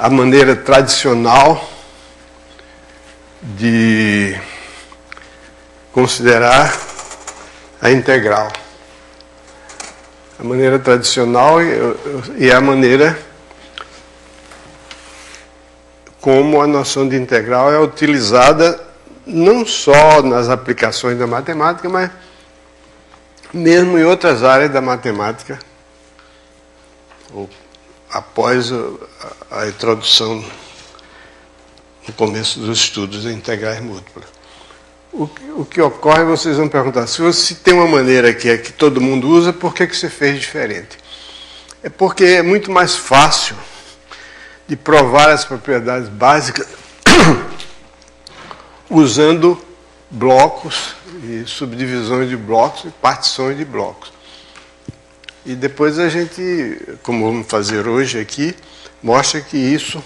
a maneira tradicional de considerar a integral. A maneira tradicional e a maneira como a noção de integral é utilizada não só nas aplicações da matemática, mas mesmo em outras áreas da matemática, ou após a introdução no começo dos estudos de integrais múltiplas. O que ocorre, vocês vão perguntar, se tem uma maneira que todo mundo usa, por que você fez diferente? É porque é muito mais fácil de provar as propriedades básicas usando blocos e subdivisões de blocos e partições de blocos. E depois a gente, como vamos fazer hoje aqui, mostra que isso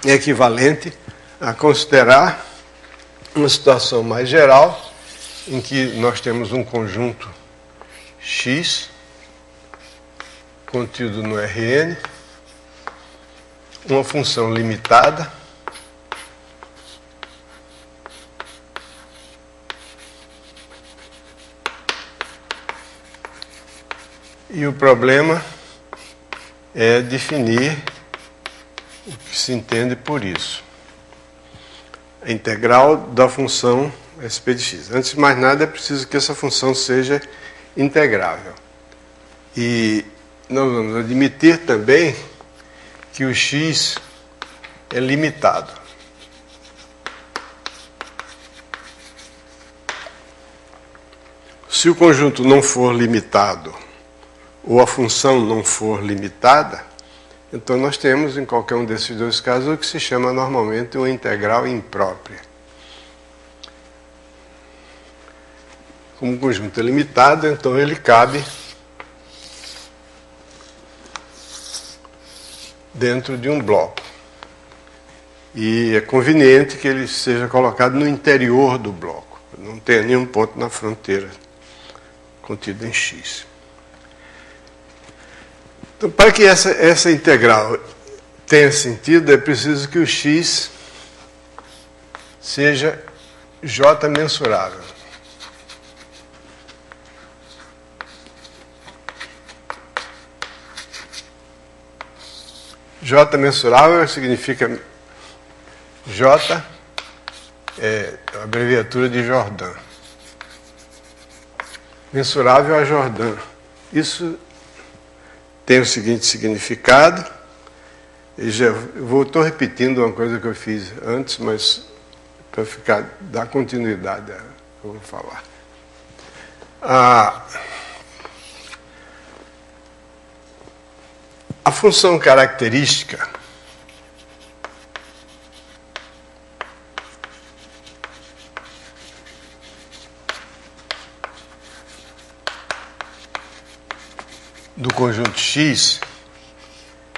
é equivalente a considerar uma situação mais geral, em que nós temos um conjunto X contido no Rn, uma função limitada, e o problema é definir o que se entende por isso. A integral da função sp de x. Antes de mais nada, é preciso que essa função seja integrável. E nós vamos admitir também que o x é limitado. Se o conjunto não for limitado, ou a função não for limitada, então nós temos, em qualquer um desses dois casos, o que se chama normalmente uma integral imprópria. Como o conjunto é limitado, então ele cabe dentro de um bloco. E é conveniente que ele seja colocado no interior do bloco, não tenha nenhum ponto na fronteira contido em x. Então, para que essa integral tenha sentido, é preciso que o x seja j mensurável. J mensurável significa J é a abreviatura de Jordan. Mensurável a Jordan. Isso tem o seguinte significado. Estou repetindo uma coisa que eu fiz antes, mas para dar continuidade ao que eu vou falar. A função característica do conjunto x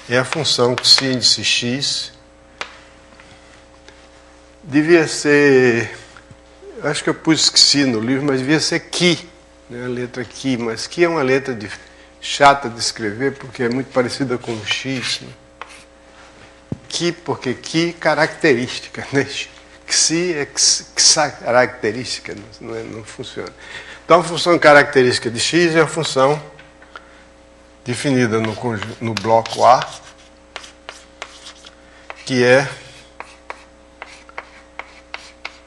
é a função que se índice x devia ser, acho que eu pus xi no livro, mas devia ser qui, né, a letra qui, mas qui é uma letra chata de escrever porque é muito parecida com o x, né? Qui, porque qui característica, né? Xi é característica, não funciona. Então a função característica de x é a função definida no bloco A, que é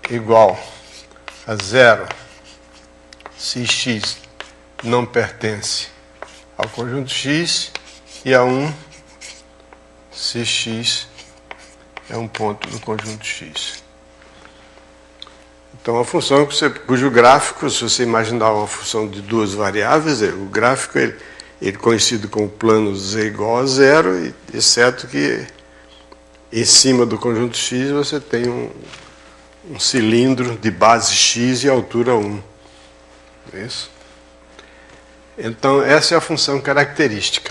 igual a 0 se x não pertence ao conjunto x e a 1 se x é um ponto do conjunto x. Então a função cujo gráfico, se você imaginar uma função de duas variáveis, o gráfico ele é conhecido como plano z igual a 0, exceto que em cima do conjunto x você tem um cilindro de base x e altura 1. É isso? Então, essa é a função característica.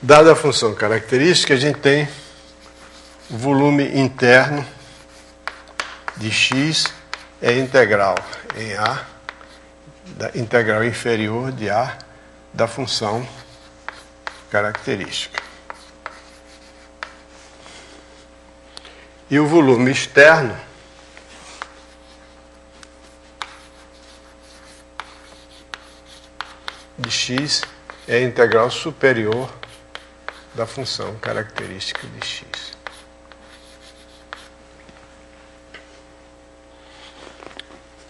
Dada a função característica, a gente tem o volume interno de x é integral em A, da integral inferior de A da função característica. E o volume externo de x é a integral superior da função característica de x.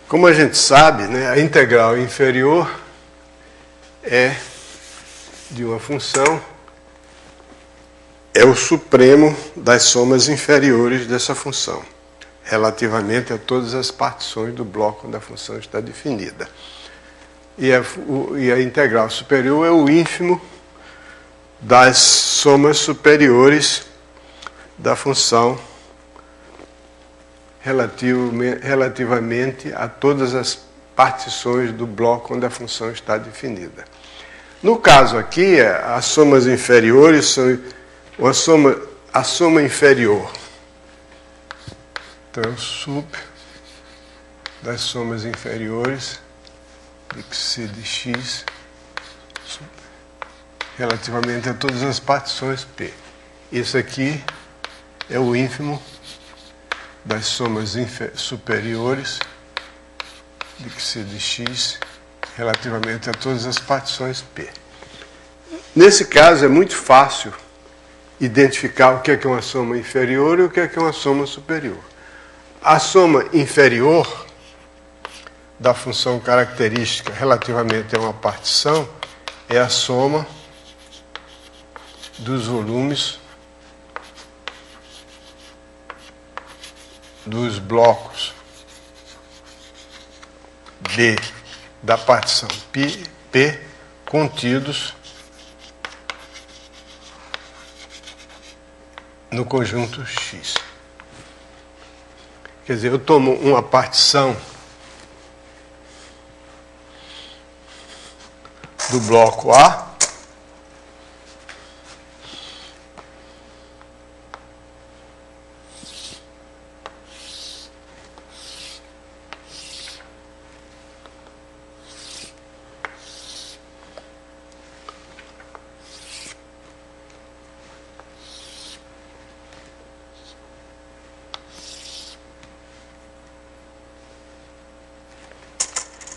Como a gente sabe, né, a integral inferior é de uma função, é o supremo das somas inferiores dessa função, relativamente a todas as partições do bloco onde a função está definida. E a integral superior é o ínfimo das somas superiores da função relativamente a todas as partições do bloco onde a função está definida. No caso aqui, as somas inferiores são a soma inferior. Então, é o sup das somas inferiores de c de x relativamente a todas as partições P. Isso aqui é o ínfimo das somas superiores de c de x relativamente a todas as partições P. Nesse caso, é muito fácil identificar o que é uma soma inferior e o que é uma soma superior. A soma inferior da função característica relativamente a uma partição é a soma dos volumes dos blocos B da partição P contidos no conjunto X. Quer dizer, eu tomo uma partição do bloco A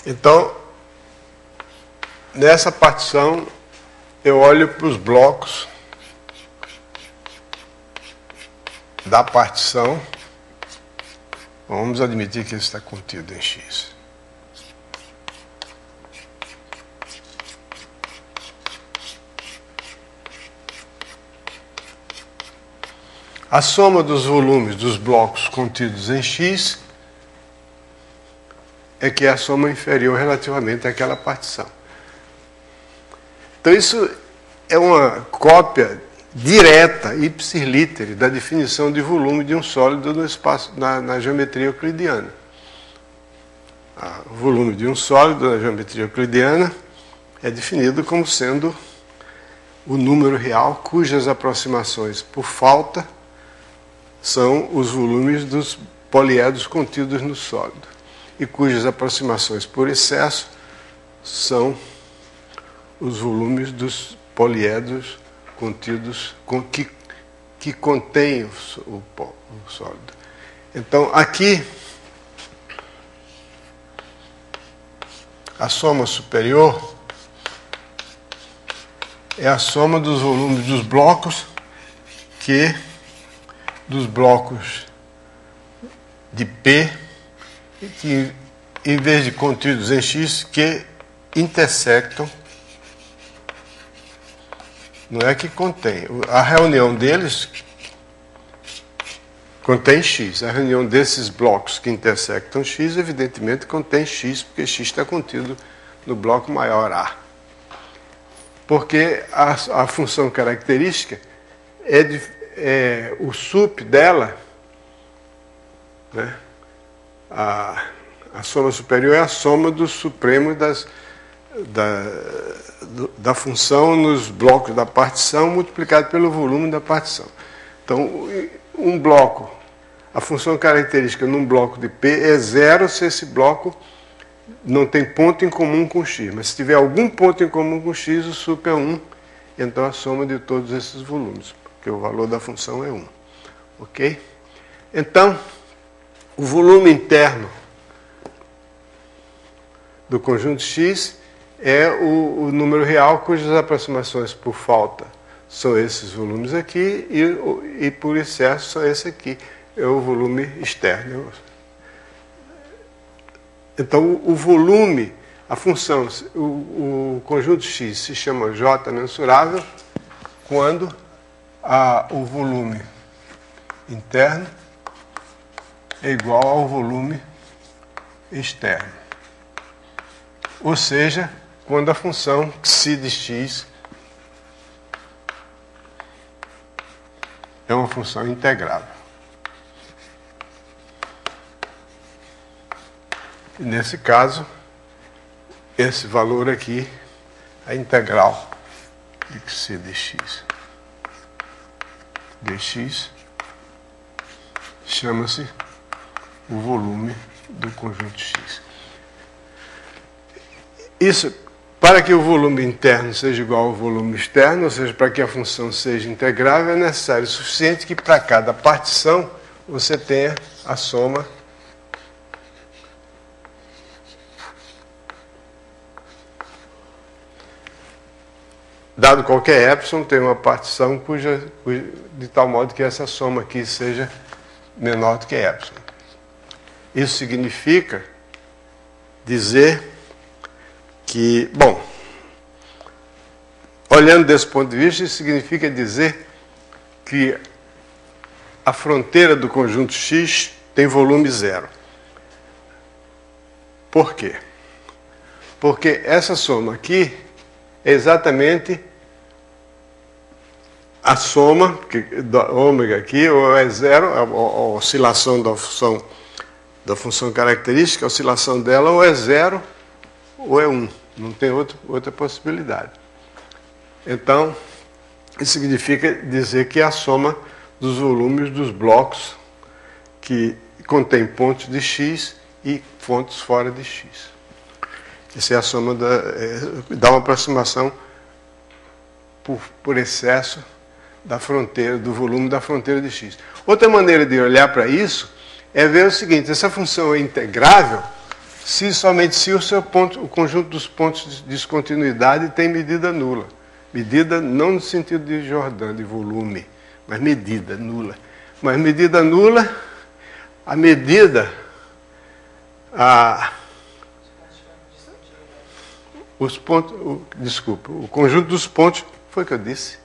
Então, nessa partição, eu olho para os blocos da partição. Vamos admitir que isso está contido em X. A soma dos volumes dos blocos contidos em X é que é a soma inferior relativamente àquela partição. Então isso é uma cópia direta, ipsis literi, da definição de volume de um sólido no espaço, na geometria euclidiana. O volume de um sólido na geometria euclidiana é definido como sendo o número real cujas aproximações por falta são os volumes dos poliedros contidos no sólido, e cujas aproximações por excesso são os volumes dos poliedros contidos que contêm o sólido. Então, aqui, a soma superior é a soma dos volumes dos blocos de P que, em vez de contidos em X, que intersectam, não é que contém. A reunião deles contém X. A reunião desses blocos que intersectam X, evidentemente, contém X, porque X está contido no bloco maior A. Porque a função característica o sup dela, né? A soma superior é a soma do supremo da função nos blocos da partição multiplicado pelo volume da partição. Então, um bloco, a função característica num bloco de P é zero se esse bloco não tem ponto em comum com x, mas se tiver algum ponto em comum com x, o sup é 1, então a soma de todos esses volumes, porque o valor da função é 1. Ok? Então, o volume interno do conjunto x é o número real cujas aproximações por falta são esses volumes aqui e por excesso são esse aqui, é o volume externo. Então, o volume, a função, o conjunto x se chama J mensurável quando o volume interno é igual ao volume externo. Ou seja, quando a função xi de x é uma função integrável. E nesse caso, esse valor aqui, a integral de xi de x dx, chama-se o volume do conjunto x. Isso, para que o volume interno seja igual ao volume externo, ou seja, para que a função seja integrável, é necessário o suficiente que para cada partição você tenha a soma dado qualquer epsilon, tem uma partição de tal modo que essa soma aqui seja menor do que epsilon. Isso significa dizer que, bom, olhando desse ponto de vista, isso significa dizer que a fronteira do conjunto X tem volume zero. Por quê? Porque essa soma aqui é exatamente a soma da ômega aqui, ou é zero, a oscilação da função característica, a oscilação dela ou é zero ou é 1. Não tem outra possibilidade. Então, isso significa dizer que é a soma dos volumes dos blocos que contém pontos de x e pontos fora de x. Essa é a soma dá uma aproximação por excesso da fronteira, do volume da fronteira de x. Outra maneira de olhar para isso é ver o seguinte: essa função é integrável somente se o conjunto dos pontos de descontinuidade tem medida nula. Medida não no sentido de Jordan, de volume, mas medida nula. Mas medida nula, a medida, os pontos, desculpa, o conjunto dos pontos, foi o que eu disse?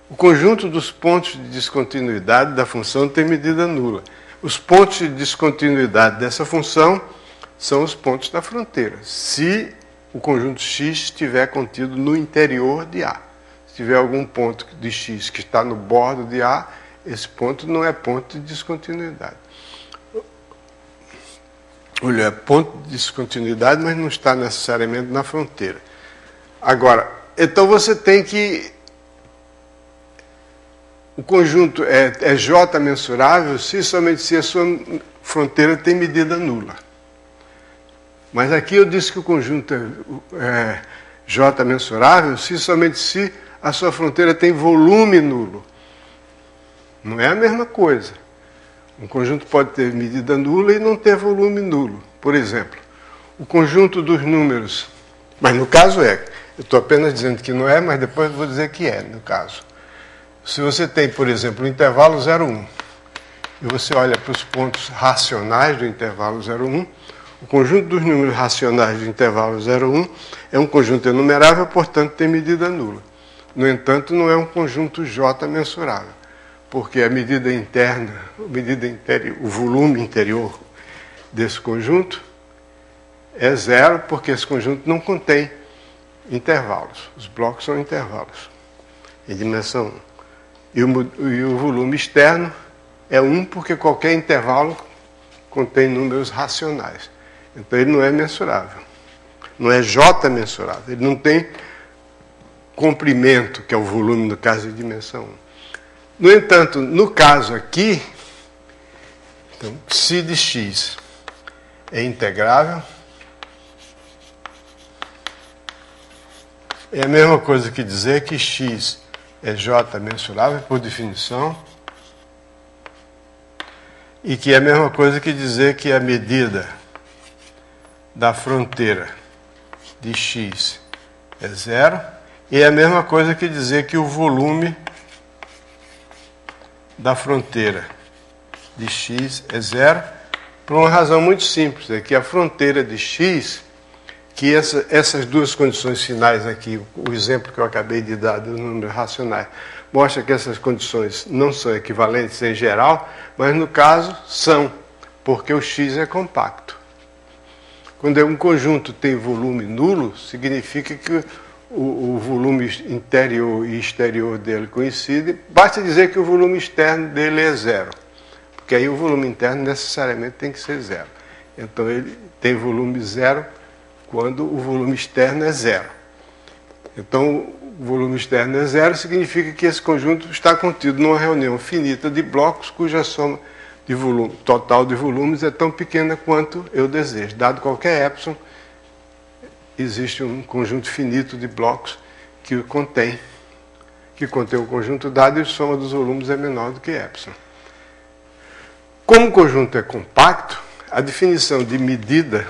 O conjunto dos pontos de descontinuidade da função tem medida nula. Os pontos de descontinuidade dessa função são os pontos da fronteira, se o conjunto x estiver contido no interior de A. Se tiver algum ponto de x que está no bordo de A, esse ponto não é ponto de descontinuidade. Olha, é ponto de descontinuidade, mas não está necessariamente na fronteira. Agora, então você tem que... O conjunto é J mensurável somente se a sua fronteira tem medida nula. Mas aqui eu disse que o conjunto é J mensurável somente se a sua fronteira tem volume nulo. Não é a mesma coisa. Um conjunto pode ter medida nula e não ter volume nulo. Por exemplo, o conjunto dos números... Mas no caso é. Eu estou apenas dizendo que não é, mas depois eu vou dizer que é, no caso. Se você tem, por exemplo, o intervalo 0,1 e você olha para os pontos racionais do intervalo 0,1, o conjunto dos números racionais do intervalo 0,1 é um conjunto enumerável, portanto tem medida nula. No entanto, não é um conjunto J mensurável, porque a medida interna, o volume interior desse conjunto é zero, porque esse conjunto não contém intervalos. Os blocos são intervalos em dimensão 1. E o volume externo é 1 porque qualquer intervalo contém números racionais. Então ele não é mensurável. Não é J mensurável. Ele não tem comprimento, que é o volume no caso de dimensão 1. No entanto, no caso aqui, então, ψ de x é integrável. É a mesma coisa que dizer que x é j mensurável, por definição. E que é a mesma coisa que dizer que a medida da fronteira de x é zero. E é a mesma coisa que dizer que o volume da fronteira de x é zero, por uma razão muito simples, é que a fronteira de x, que essas duas condições finais aqui, o exemplo que eu acabei de dar dos números racionais, mostra que essas condições não são equivalentes em geral, mas no caso são, porque o x é compacto. Quando um conjunto tem volume nulo, significa que o volume interior e exterior dele coincidem. Basta dizer que o volume externo dele é zero, porque aí o volume interno necessariamente tem que ser zero. Então ele tem volume zero quando o volume externo é zero. Então, o volume externo é zero, significa que esse conjunto está contido numa reunião finita de blocos cuja soma de volume, total de volumes é tão pequena quanto eu desejo. Dado qualquer epsilon, existe um conjunto finito de blocos que contém o conjunto dado e a soma dos volumes é menor do que epsilon. Como o conjunto é compacto, a definição de medida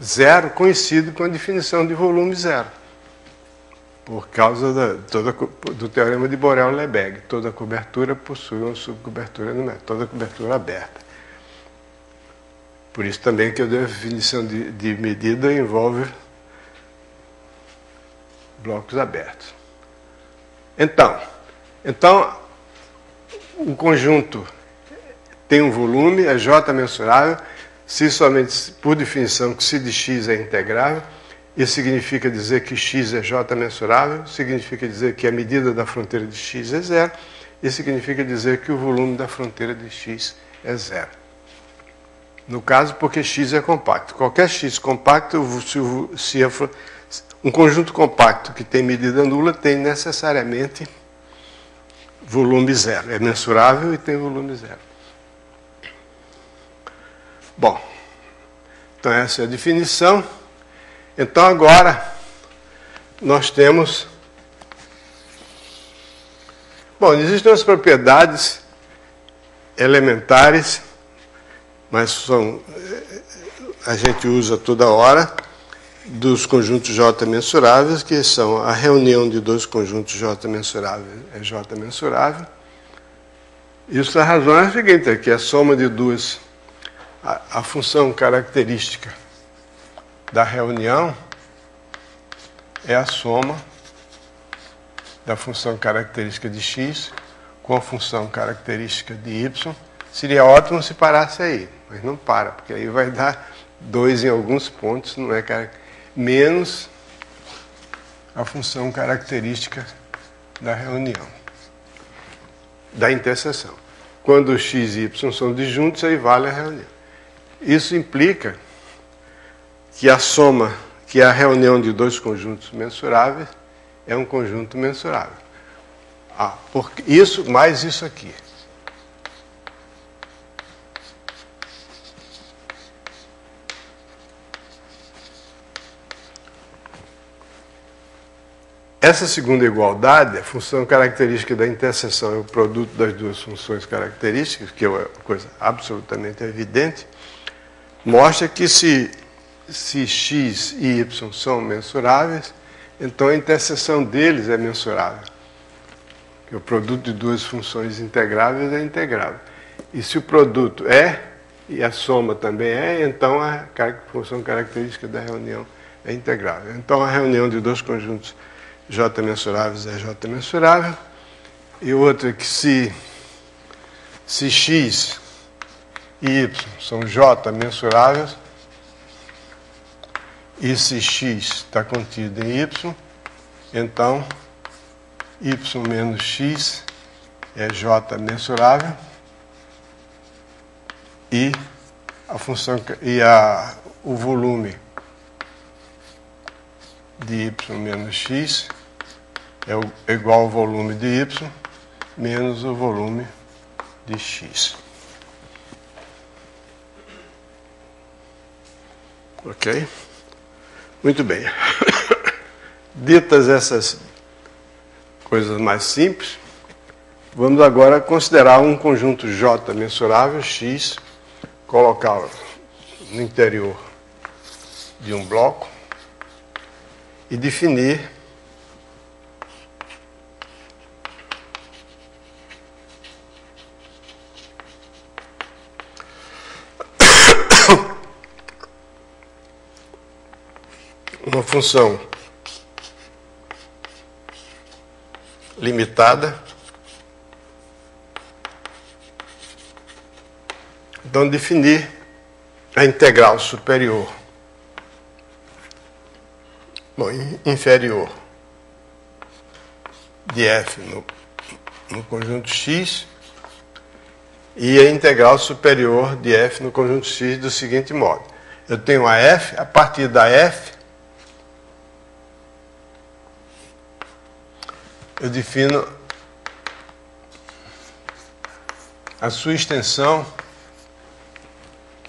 zero coincide com a definição de volume zero, por causa do teorema de Borel-Lebesgue. Toda cobertura possui uma subcobertura numérica, toda cobertura aberta. Por isso também que a definição de medida envolve blocos abertos. Então o conjunto tem um volume, é J mensurável, se somente por definição que se de x é integrável. Isso significa dizer que x é J mensurável, significa dizer que a medida da fronteira de x é zero, e significa dizer que o volume da fronteira de x é zero. No caso, porque x é compacto. Qualquer x compacto, um conjunto compacto que tem medida nula tem necessariamente volume zero. É mensurável e tem volume zero. Bom, então essa é a definição. Então agora nós temos... Bom, existem as propriedades elementares, mas a gente usa toda hora, dos conjuntos J mensuráveis, que são a reunião de dois conjuntos J mensuráveis é J mensurável. Isso a razão é a seguinte, é que a soma de duas... A função característica da reunião é a soma da função característica de x com a função característica de y. Seria ótimo se parasse aí, mas não para, porque aí vai dar 2 em alguns pontos, não é menos a função característica da reunião, da interseção. Quando x e y são disjuntos, aí vale a reunião. Isso implica que a soma, que a reunião de dois conjuntos mensuráveis é um conjunto mensurável. Porque isso mais isso aqui. Essa segunda igualdade, a função característica da interseção é o produto das duas funções características, que é uma coisa absolutamente evidente, mostra que se x e y são mensuráveis, então a interseção deles é mensurável. Que o produto de duas funções integráveis é integrável. E se o produto é, e a soma também é, então a função característica da reunião é integrável. Então a reunião de dois conjuntos J mensuráveis é J mensurável. E outra que se x e y são J mensuráveis, e se x está contido em y, então y menos x é J mensurável, e o volume de y menos x é igual ao volume de y menos o volume de x. Ok? Muito bem. Ditas essas coisas mais simples, vamos agora considerar um conjunto J mensurável, X, colocá-lo no interior de um bloco e definir uma função limitada. Então, definir a integral superior, inferior de f no conjunto X e a integral superior de f no conjunto X do seguinte modo. Eu tenho a f, a partir da f, eu defino a sua extensão,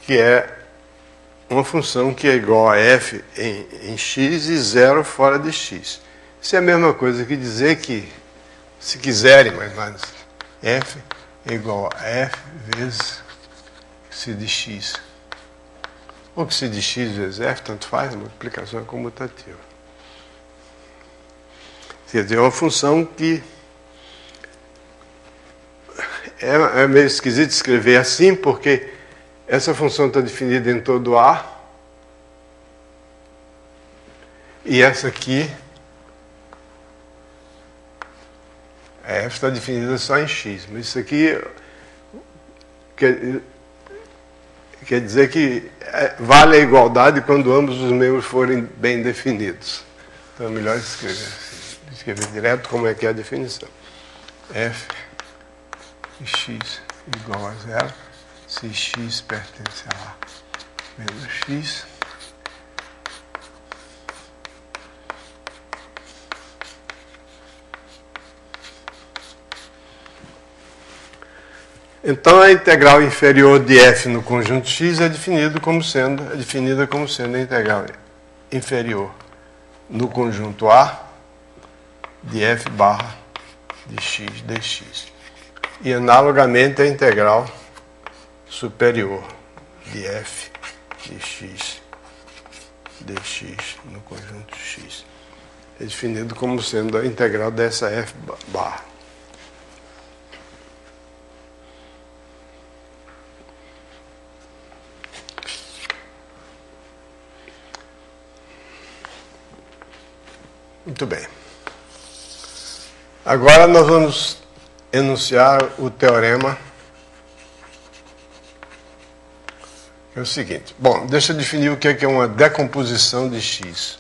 que é uma função que é igual a f em x e zero fora de x. Isso é a mesma coisa que dizer que, se quiserem, mas f é igual a f vezes c de x. Ou que c de x vezes f, tanto faz, a multiplicação é comutativa. Quer dizer, é uma função que é meio esquisito escrever assim, porque essa função está definida em todo A e essa aqui, a f está definida só em x. Mas isso aqui quer dizer que vale a igualdade quando ambos os membros forem bem definidos. Então é melhor escrever assim. Escrever direto como é que é a definição. F de x igual a zero se x pertence a A menos x. Então a integral inferior de f no conjunto x é definida como sendo a integral inferior no conjunto A de f barra de x dx. E analogamente a integral superior de f de x dx no conjunto x é definido como sendo a integral dessa f barra. Muito bem. Agora nós vamos enunciar o teorema, que é o seguinte. Bom, deixa eu definir o que é uma decomposição de x.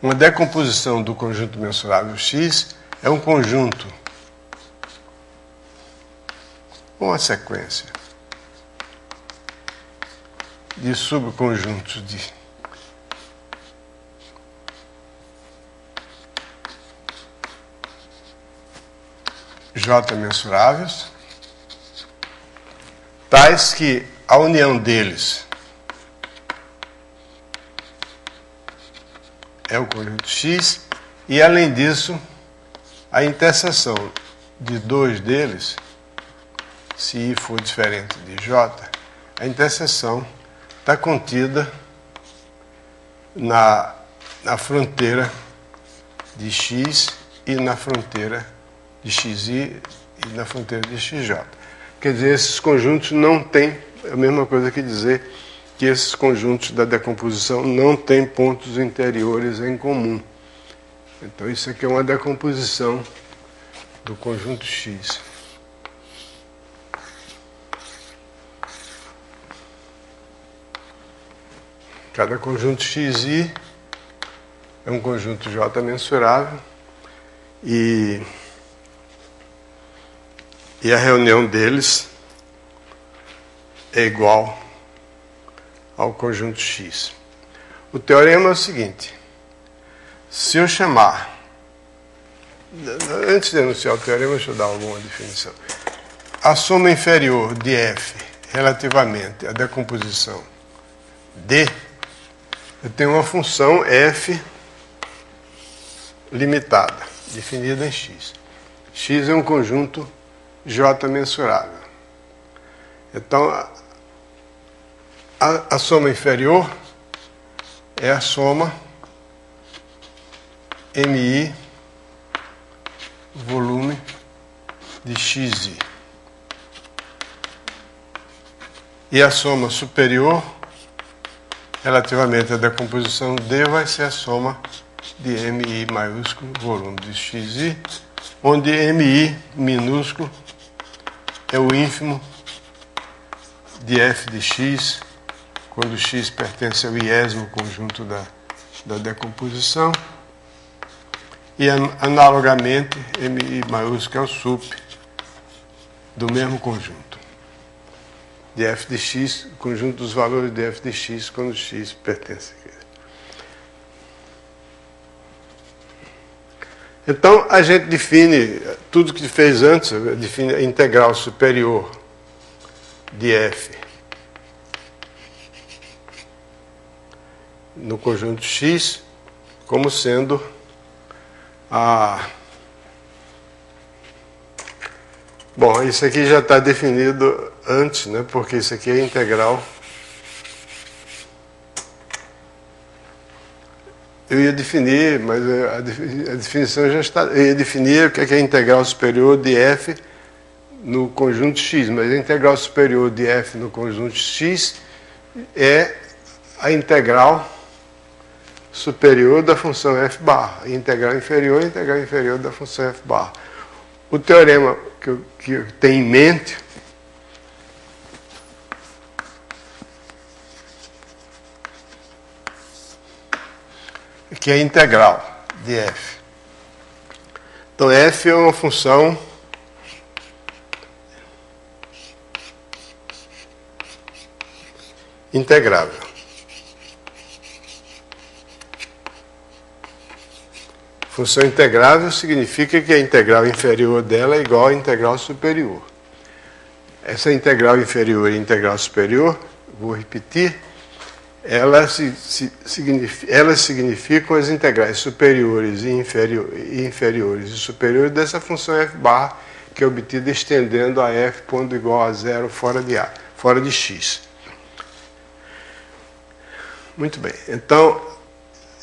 Uma decomposição do conjunto mensurável x é um conjunto, uma sequência de subconjuntos de J mensuráveis, tais que a união deles é o conjunto X e, além disso, a interseção de dois deles, se I for diferente de J, a interseção está contida na fronteira de X e na fronteira de XI e na fronteira de XJ. Quer dizer, esses conjuntos não têm, é a mesma coisa que dizer que esses conjuntos da decomposição não têm pontos interiores em comum. Então isso aqui é uma decomposição do conjunto X. Cada conjunto XI é um conjunto J mensurável e a reunião deles é igual ao conjunto X. O teorema é o seguinte: se eu chamar Antes de enunciar o teorema, deixa eu dar alguma definição. A soma inferior de f relativamente à decomposição D, eu tenho uma função f limitada, definida em x. X é um conjunto J mensurável. Então, a soma inferior é a soma MI volume de XI. E a soma superior, relativamente à decomposição D, vai ser a soma de MI maiúsculo volume de XI, onde MI minúsculo é o ínfimo de f de x, quando x pertence ao iésimo conjunto da decomposição. E, analogamente, MI maiúsculo é o sup do mesmo conjunto de f de x, conjunto dos valores de f de x, quando x pertence a ele. Então, a gente define tudo que fez antes, define a integral superior de f no conjunto x como sendo Bom, isso aqui já está definido antes, né? Porque isso aqui é integral. Eu ia definir, mas a definição já está. Eu ia definir o que é a integral superior de f no conjunto x, mas a integral superior de f no conjunto x é a integral superior da função f barra. A integral inferior é a integral inferior da função f barra. O teorema que eu tenho em mente que é a integral de f. Então, f é uma função integrável. Função integrável significa que a integral inferior dela é igual à integral superior. Essa integral inferior e integral superior, vou repetir, elas significam as integrais superiores e inferiores e superiores dessa função f barra, que é obtida estendendo a f pondo igual a zero fora de x. Muito bem. Então,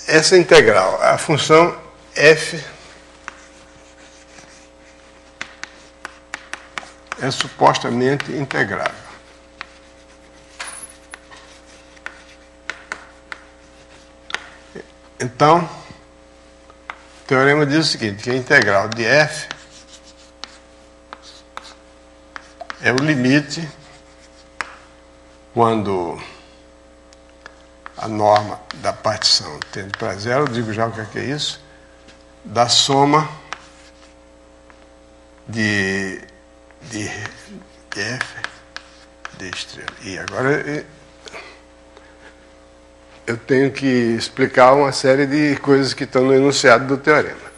essa integral, a função f é supostamente integrável. Então, o teorema diz o seguinte, que a integral de f é o limite quando a norma da partição tende para zero, eu digo já o que é isso, da soma de f de estrela. E agora eu tenho que explicar uma série de coisas que estão no enunciado do teorema.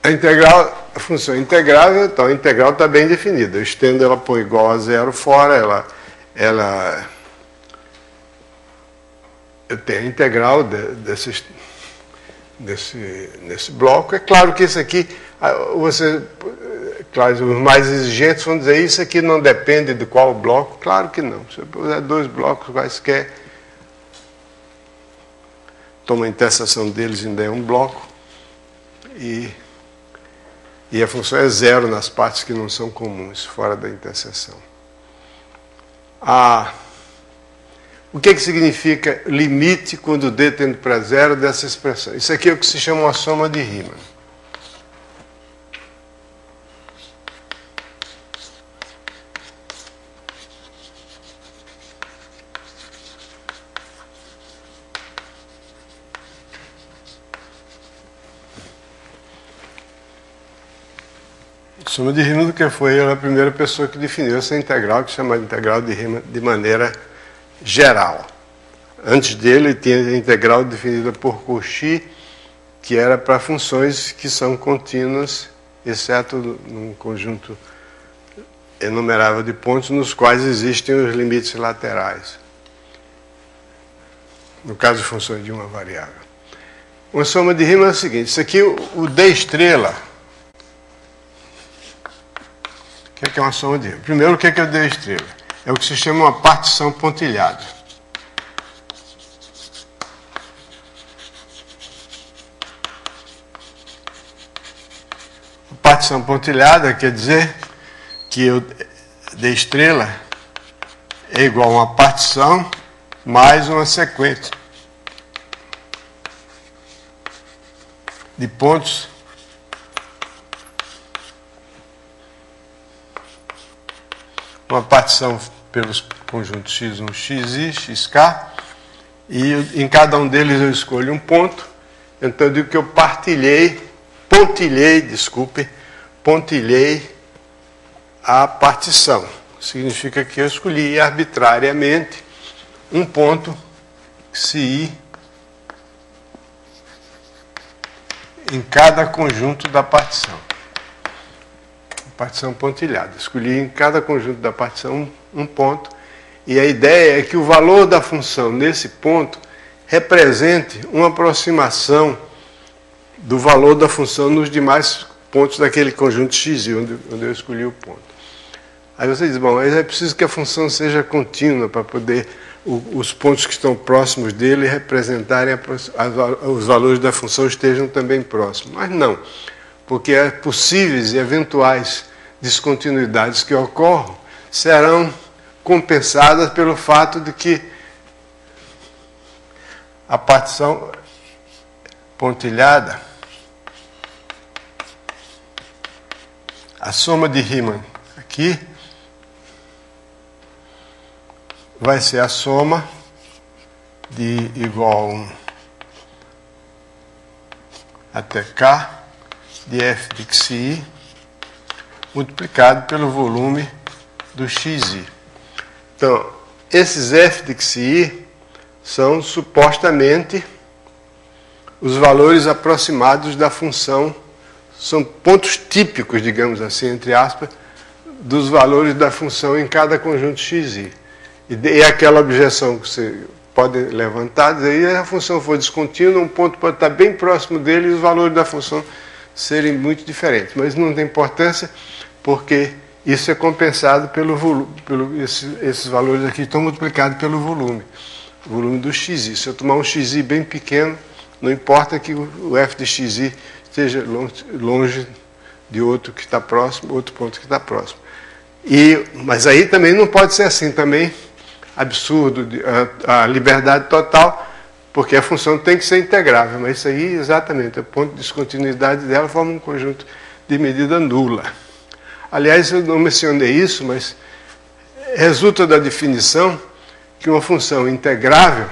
A função integrável, então a integral está bem definida. Eu estendo ela por igual a zero fora, eu tenho a integral nesse bloco. É claro que isso aqui, claro, os mais exigentes vão dizer isso aqui não depende de qual bloco. Claro que não. Se eu puser dois blocos quaisquer, toma a interseção deles ainda é um bloco e a função é zero nas partes que não são comuns, fora da interseção. O que significa limite quando d tende para zero dessa expressão? Isso aqui é o que se chama uma soma de Riemann. Soma de Riemann, que foi a primeira pessoa que definiu essa integral, que se chama de integral de Riemann de maneira geral. Antes dele, tinha a integral definida por Cauchy, que era para funções que são contínuas, exceto num conjunto enumerável de pontos nos quais existem os limites laterais. No caso de funções de uma variável. Uma soma de Riemann é o seguinte, isso aqui, o D estrela. O que é uma soma de Riemann? Primeiro, o que é o D estrela? É o que se chama uma partição pontilhada. A partição pontilhada quer dizer que o D estrela é igual a uma partição mais uma sequência de pontos uma partição pelos conjuntos x1, xi, xk, e em cada um deles eu escolho um ponto, então eu digo que eu pontilhei a partição. Significa que eu escolhi arbitrariamente um ponto Xi em cada conjunto da partição. Partição pontilhada. Escolhi em cada conjunto da partição um ponto, e a ideia é que o valor da função nesse ponto represente uma aproximação do valor da função nos demais pontos daquele conjunto X, onde eu escolhi o ponto. Aí você diz, bom, mas é preciso que a função seja contínua para poder os pontos que estão próximos dele representarem os valores da função estejam também próximos. Mas não, porque as possíveis e eventuais descontinuidades que ocorram serão compensadas pelo fato de que a partição pontilhada, a soma de Riemann aqui, vai ser a soma de igual a 1 até k de f de xi multiplicado pelo volume do xi. Então, esses f de xi são supostamente os valores aproximados da função, são pontos típicos, digamos assim, entre aspas, dos valores da função em cada conjunto xi. E aquela objeção que você pode levantar, dizer, se a função for descontínua, um ponto pode estar bem próximo dele e os valores da função serem muito diferentes. Mas não tem importância, porque isso é compensado pelo volume. Esses valores aqui estão multiplicados pelo volume. O volume do xi. Se eu tomar um xi bem pequeno, não importa que o f de xi esteja longe de outro que está próximo, outro ponto que está próximo. Mas aí também não pode ser assim também, absurdo, a liberdade total, porque a função tem que ser integrável, mas isso aí exatamente, o ponto de descontinuidade dela forma um conjunto de medida nula. Aliás, eu não mencionei isso, mas resulta da definição que uma função integrável,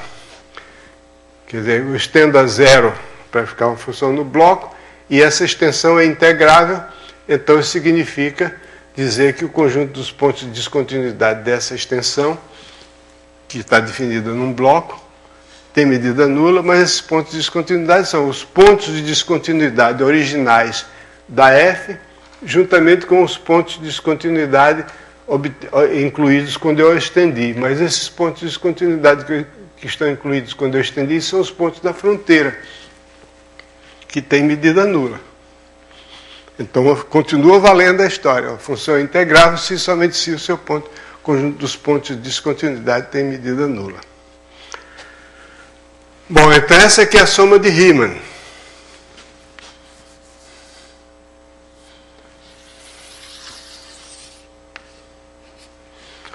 quer dizer, eu estendo a zero para ficar uma função no bloco, e essa extensão é integrável, então isso significa dizer que o conjunto dos pontos de descontinuidade dessa extensão, que está definida num bloco, tem medida nula, mas esses pontos de descontinuidade são os pontos de descontinuidade originais da f, juntamente com os pontos de descontinuidade incluídos quando eu estendi. Mas esses pontos de descontinuidade que estão incluídos quando eu estendi são os pontos da fronteira, que tem medida nula. Então, continua valendo a história. A função é integrável somente se o seu conjunto dos pontos de descontinuidade tem medida nula. Bom, então essa aqui é a soma de Riemann.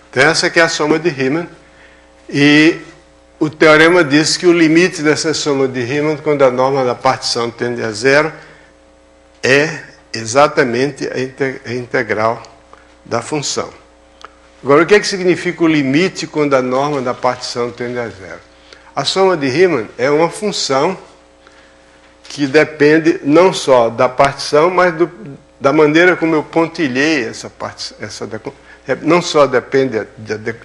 Então essa aqui é a soma de Riemann. E o teorema diz que o limite dessa soma de Riemann, quando a norma da partição tende a zero, é exatamente a integral da função. Agora, o que significa o limite quando a norma da partição tende a zero? A soma de Riemann é uma função que depende não só da partição, mas da maneira como eu pontilhei essa partição. Não só depende,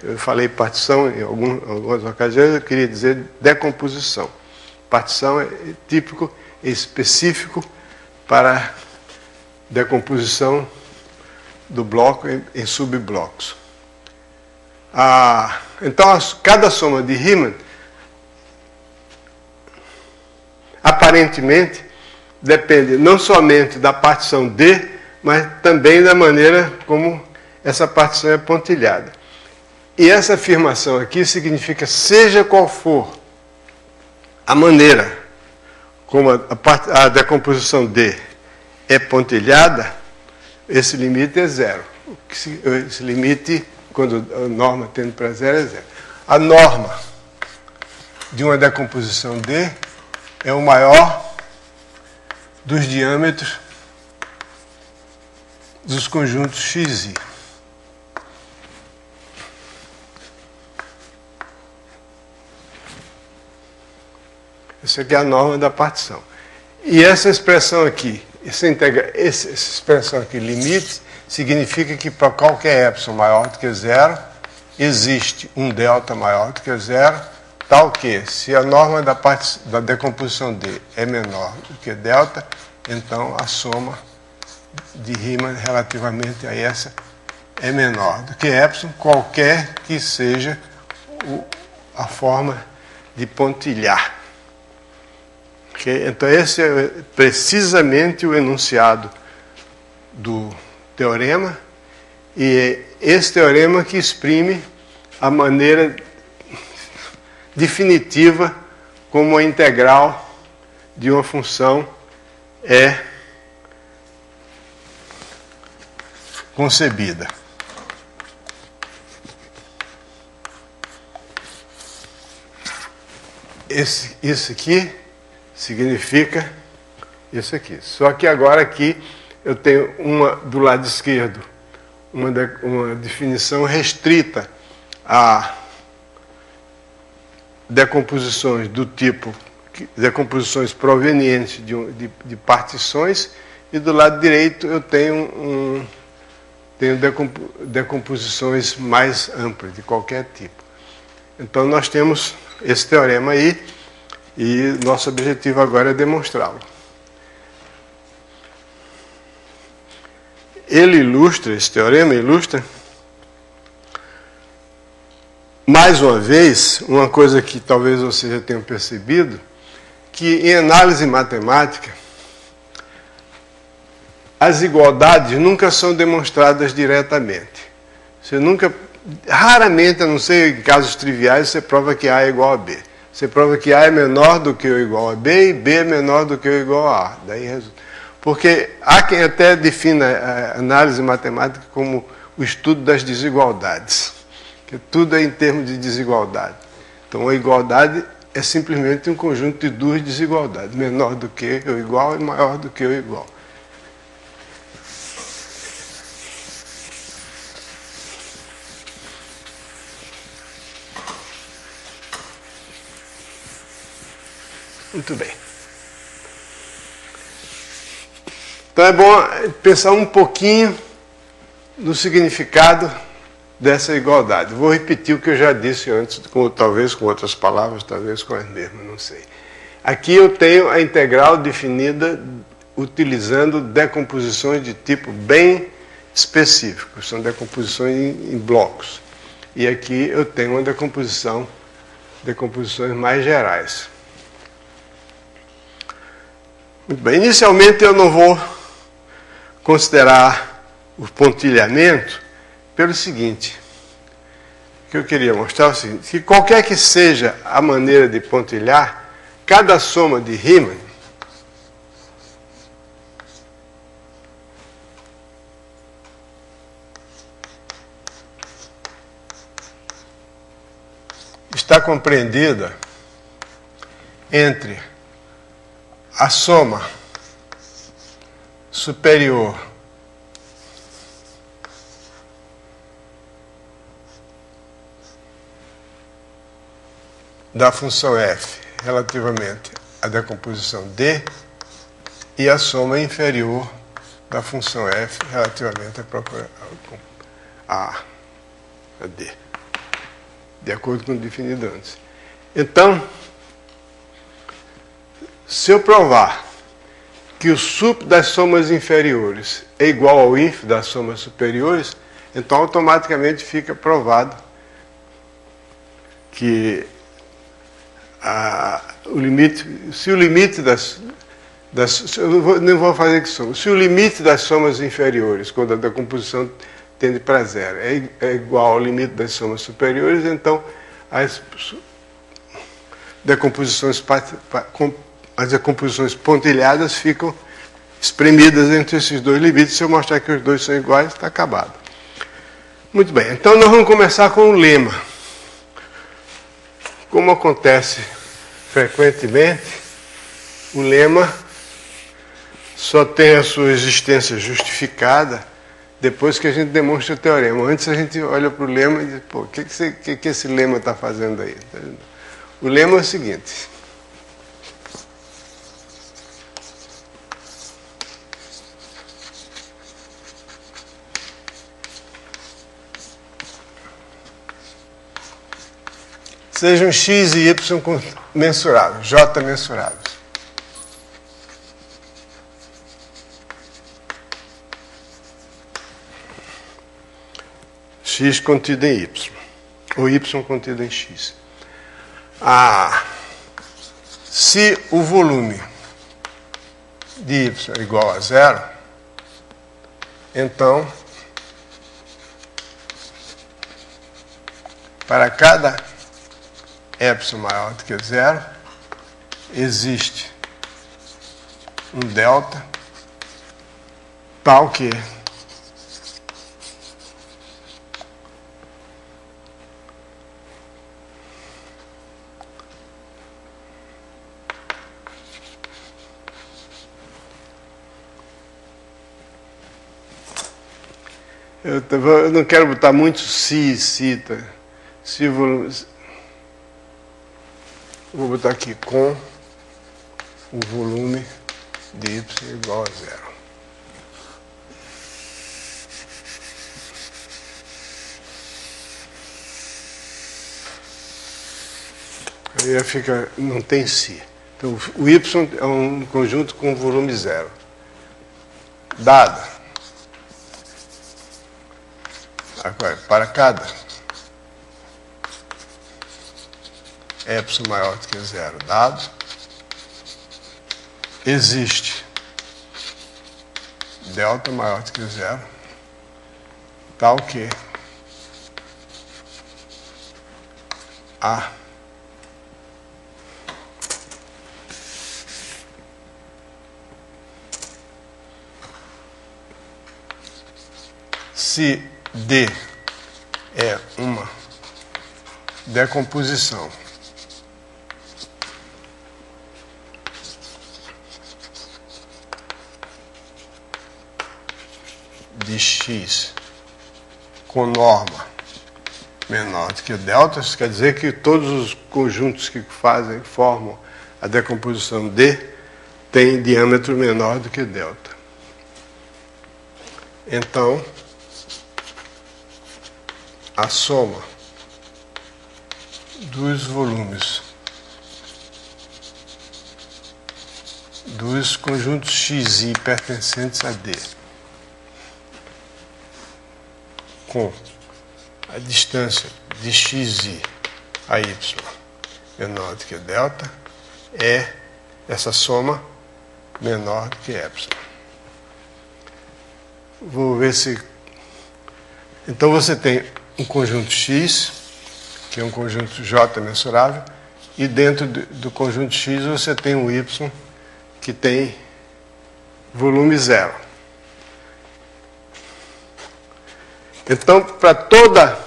eu falei partição em algumas ocasiões, eu queria dizer decomposição. partição é típico e específico para decomposição do bloco em subblocos. Então, cada soma de Riemann, aparentemente, depende não somente da partição D, mas também da maneira como essa partição é pontilhada. E essa afirmação aqui significa, seja qual for a maneira como a decomposição D é pontilhada, esse limite é zero. Esse limite, quando a norma tende para zero, é zero. A norma de uma decomposição D é o maior dos diâmetros dos conjuntos XI. Essa aqui é a norma da partição. E essa expressão aqui, essa expressão aqui, limite, significa que para qualquer epsilon maior do que zero, existe um delta maior do que zero, tal que, se a norma da decomposição D é menor do que delta, então a soma de Riemann relativamente a essa é menor do que epsilon, qualquer que seja a forma de pontilhar. Okay? Então esse é precisamente o enunciado do teorema, e é esse teorema que exprime a maneira definitiva como a integral de uma função é concebida. Isso aqui significa isso aqui. Só que agora aqui eu tenho do lado esquerdo uma definição restrita a decomposições do tipo, decomposições provenientes de partições, e do lado direito eu tenho decomposições mais amplas, de qualquer tipo. Então nós temos esse teorema aí, e nosso objetivo agora é demonstrá-lo. Ele ilustra, esse teorema ilustra, mais uma vez, uma coisa que talvez vocês já tenham percebido, que em análise matemática, as igualdades nunca são demonstradas diretamente. Raramente, a não ser em casos triviais, você prova que A é igual a B. Você prova que A é menor do que ou igual a B e B é menor do que ou igual a A. Daí resulta. Porque há quem até defina a análise matemática como o estudo das desigualdades. Que tudo é em termos de desigualdade. Então a igualdade é simplesmente um conjunto de duas desigualdades. Menor do que ou igual e maior do que ou igual. Muito bem. Então é bom pensar um pouquinho no significado dessa igualdade. Vou repetir o que eu já disse antes, talvez com outras palavras, talvez com as mesmas, não sei. Aqui eu tenho a integral definida utilizando decomposições de tipo bem específico. São decomposições em blocos. E aqui eu tenho uma decomposições mais gerais. Muito bem, inicialmente eu não vou considerar o pontilhamento pelo seguinte, que eu queria mostrar é o seguinte, que qualquer que seja a maneira de pontilhar, cada soma de Riemann está compreendida entre a soma superior da função f relativamente à decomposição D e a soma inferior da função f relativamente a D, de acordo com o definido antes. Então, se eu provar que o sup das somas inferiores é igual ao inf das somas superiores, então automaticamente fica provado que o limite, se o limite não vou fazer que soma, se o limite das somas inferiores, quando a decomposição tende para zero, é igual ao limite das somas superiores, então as decomposições pontilhadas ficam espremidas entre esses dois limites. Se eu mostrar que os dois são iguais, está acabado. Muito bem, então nós vamos começar com o lema. Como acontece frequentemente, o lema só tem a sua existência justificada depois que a gente demonstra o teorema. Antes a gente olha para o lema e diz, pô, o que esse lema está fazendo aí? O lema é o seguinte. Sejam x e y mensuráveis, j mensuráveis. X contido em y, ou y contido em x. Se o volume de y é igual a zero, então, para cada epsilon maior do que zero, existe um delta tal que eu não quero botar muito se, tá? Se o volume... Vou botar aqui com o volume de y igual a zero. Aí fica, não tem si. Então o y é um conjunto com volume zero. Dada. Agora, para cada epsilon maior do que zero dado, existe delta maior do que zero, tal que A se D é uma decomposição de x com norma menor do que delta, isso quer dizer que todos os conjuntos que formam a decomposição D têm diâmetro menor do que delta. Então, a soma dos volumes dos conjuntos xi pertencentes a D com a distância de xi a y menor do que delta é essa soma menor do que epsilon. Vou ver se... Então você tem um conjunto X, que é um conjunto J mensurável, e dentro do conjunto X você tem um Y que tem volume zero. Então, para toda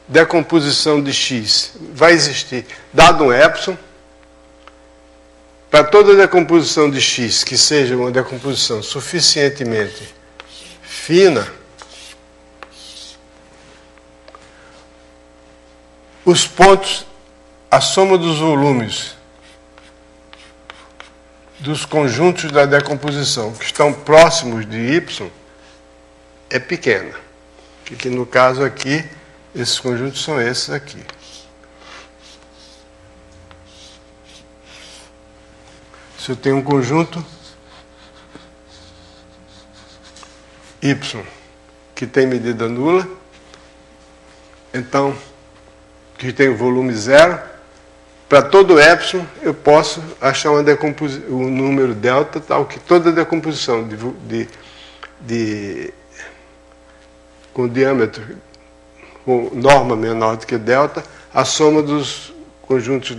decomposição de X vai existir, dado um epsilon, para toda decomposição de X que seja uma decomposição suficientemente fina, os pontos, a soma dos volumes dos conjuntos da decomposição que estão próximos de Y é pequena. Que no caso aqui, esses conjuntos são esses aqui. se eu tenho um conjunto Y que tem medida nula, então, que tem volume zero, para todo epsilon eu posso achar um número delta tal que toda decomposição com diâmetro, com norma menor do que delta, a soma dos conjuntos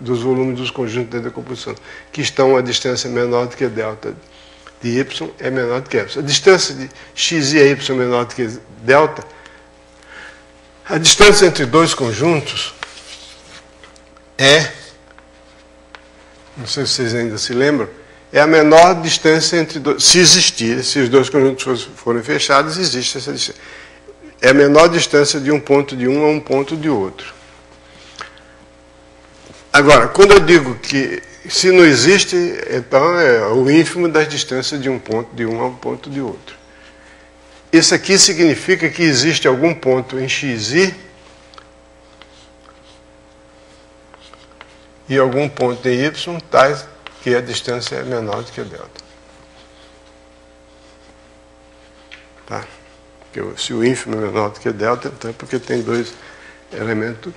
dos volumes dos conjuntos da decomposição, que estão a distância menor do que delta de y é menor do que epsilon. A distância de x e y é menor do que delta. A distância entre dois conjuntos não sei se vocês ainda se lembram, é a menor distância entre dois. Se existir, se os dois conjuntos forem fechados, existe essa distância. É a menor distância de um ponto de um a um ponto de outro. Agora, quando eu digo que se não existe, então é o ínfimo das distâncias de um ponto de um a um ponto de outro. Isso aqui significa que existe algum ponto em xi e algum ponto em y tais que a distância é menor do que a delta. Tá? Porque se o ínfimo é menor do que a delta, então é porque tem dois elementos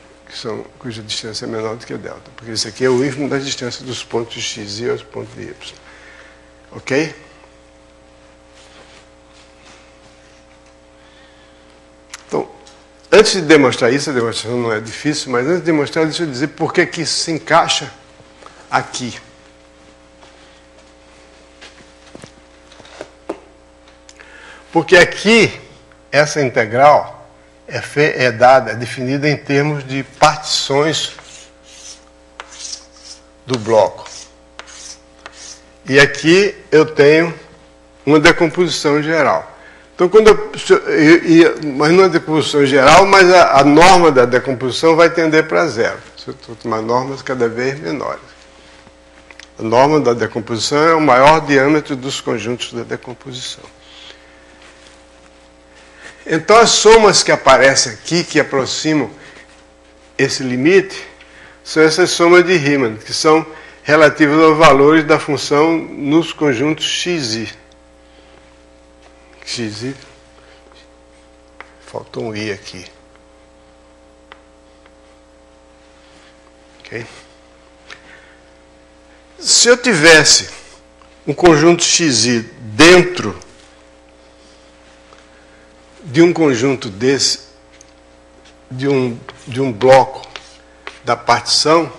cuja distância é menor do que a delta. Porque isso aqui é o ínfimo das distâncias dos pontos de x e aos pontos de y. Ok? Então, antes de demonstrar isso, a demonstração não é difícil, mas antes de demonstrar, deixa eu dizer por que isso se encaixa aqui. Porque aqui, essa integral é definida em termos de partições do bloco. E aqui eu tenho uma decomposição geral. Então, mas não é decomposição geral, mas a norma da decomposição vai tender para zero. Se eu tomar normas cada vez menores. A norma da decomposição é o maior diâmetro dos conjuntos da decomposição. Então, as somas que aparecem aqui, que aproximam esse limite, são essas somas de Riemann, que são relativas aos valores da função nos conjuntos xi. Xi, faltou um i aqui. Ok? Se eu tivesse um conjunto xi dentro de um conjunto desse, de um bloco da partição,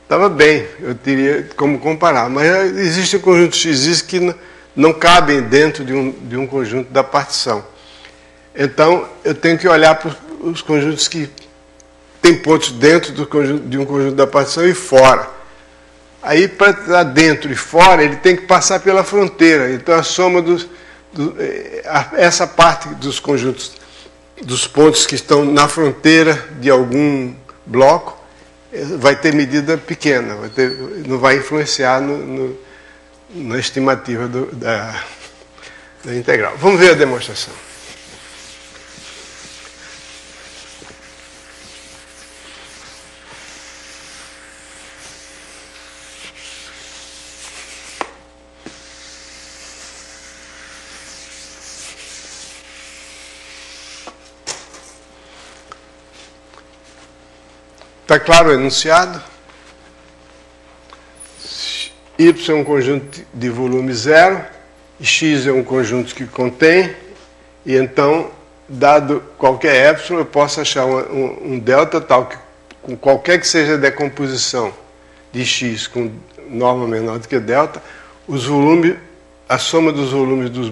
estava bem, eu teria como comparar. Mas existem conjuntos xis que não cabem dentro de um conjunto da partição. Então, eu tenho que olhar para os conjuntos que têm pontos dentro de um conjunto da partição e fora. Aí, para estar dentro e fora, ele tem que passar pela fronteira. Então, a soma essa parte dos conjuntos, dos pontos que estão na fronteira de algum bloco, vai ter medida pequena, não vai influenciar na estimativa da integral. Vamos ver a demonstração. Está claro o enunciado? Y é um conjunto de volume zero, x é um conjunto que contém, e então, dado qualquer epsilon, eu posso achar um delta tal que, com qualquer que seja a decomposição de x com norma menor do que delta, os volumes, a soma dos volumes dos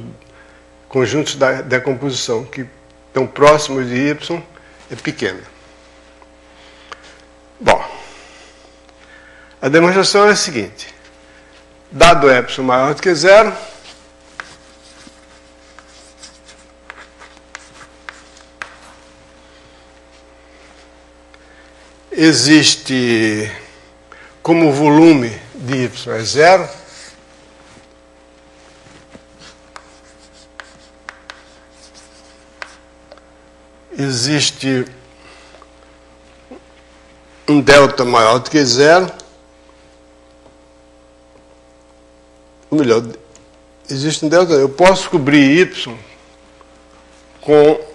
conjuntos da decomposição que estão próximos de y é pequena. Bom, a demonstração é a seguinte. Dado epsilon maior do que zero, existe, como o volume de y é zero, existe um delta maior do que zero, ou melhor, existe um delta, eu posso cobrir Y com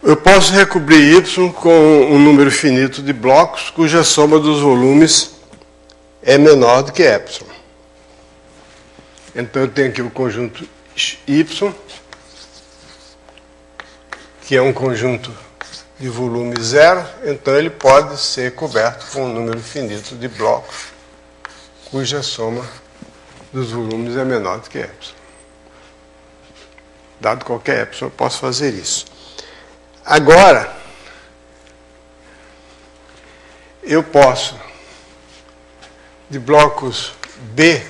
eu posso recobrir Y com um número finito de blocos cuja soma dos volumes é menor do que Y. Então eu tenho aqui o conjunto Y, que é um conjunto de volume zero, então ele pode ser coberto com um número finito de blocos cuja soma dos volumes é menor do que Y. Dado qualquer Y, eu posso fazer isso. Agora, eu posso, de blocos B,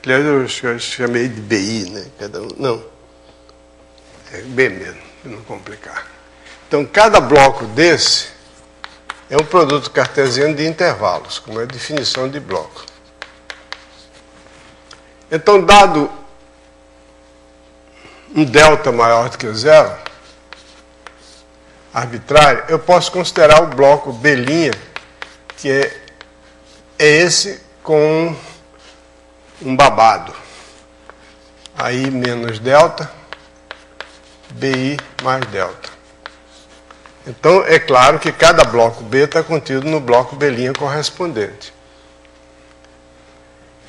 aliás, eu chamei de BI, né? Cada um, não, é B mesmo, para não complicar. Então, cada bloco desse é um produto cartesiano de intervalos, como é a definição de bloco. Então, dado um delta maior do que zero, arbitrário, eu posso considerar o bloco B', que é esse com um babado. Aí menos delta, BI mais delta. Então, é claro que cada bloco B está contido no bloco B' correspondente.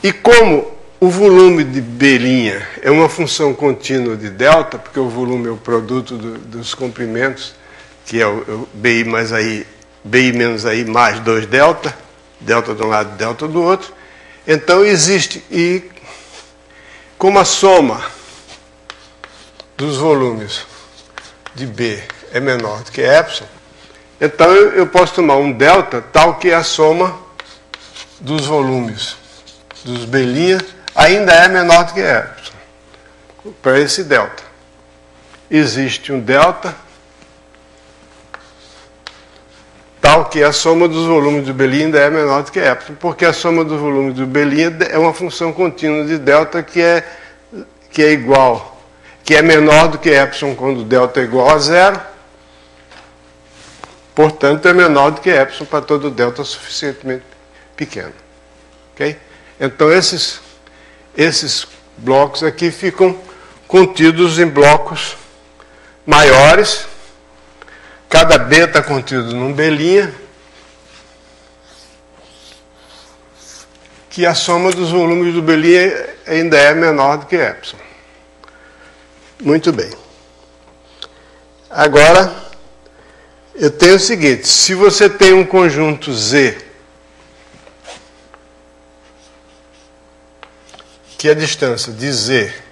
E como o volume de B' é uma função contínua de delta, porque o volume é o produto dos comprimentos, que é o BI mais AI, BI menos AI mais 2 delta, delta de um lado e delta do outro. Então existe, e como a soma dos volumes de B é menor do que Y, então eu posso tomar um delta tal que a soma dos volumes dos B' ainda é menor do que Y. Para esse delta, existe um delta tal que a soma dos volumes do B' ainda é menor do que Y, porque a soma dos volumes do B' é uma função contínua de delta que é igual, que é menor do que Y quando delta é igual a zero, portanto é menor do que Y para todo delta suficientemente pequeno. Ok? Então esses blocos aqui ficam contidos em blocos maiores. Cada B está contido num B', que a soma dos volumes do B' ainda é menor do que Y. Muito bem. Agora, eu tenho o seguinte: se você tem um conjunto Z, que a distância de Z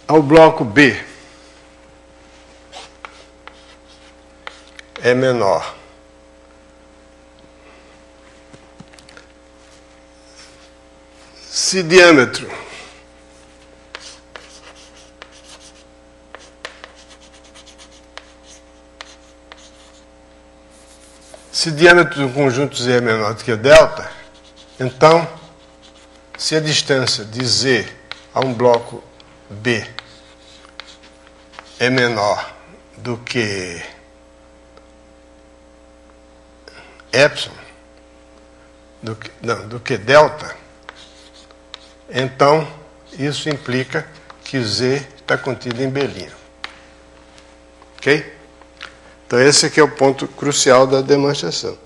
ao bloco B é menor se diâmetro do conjunto Z é menor do que delta, então, se a distância de Z a um bloco B é menor do que epsilon, do que delta, então isso implica que Z está contido em B'. Ok? Então esse aqui é o ponto crucial da demonstração.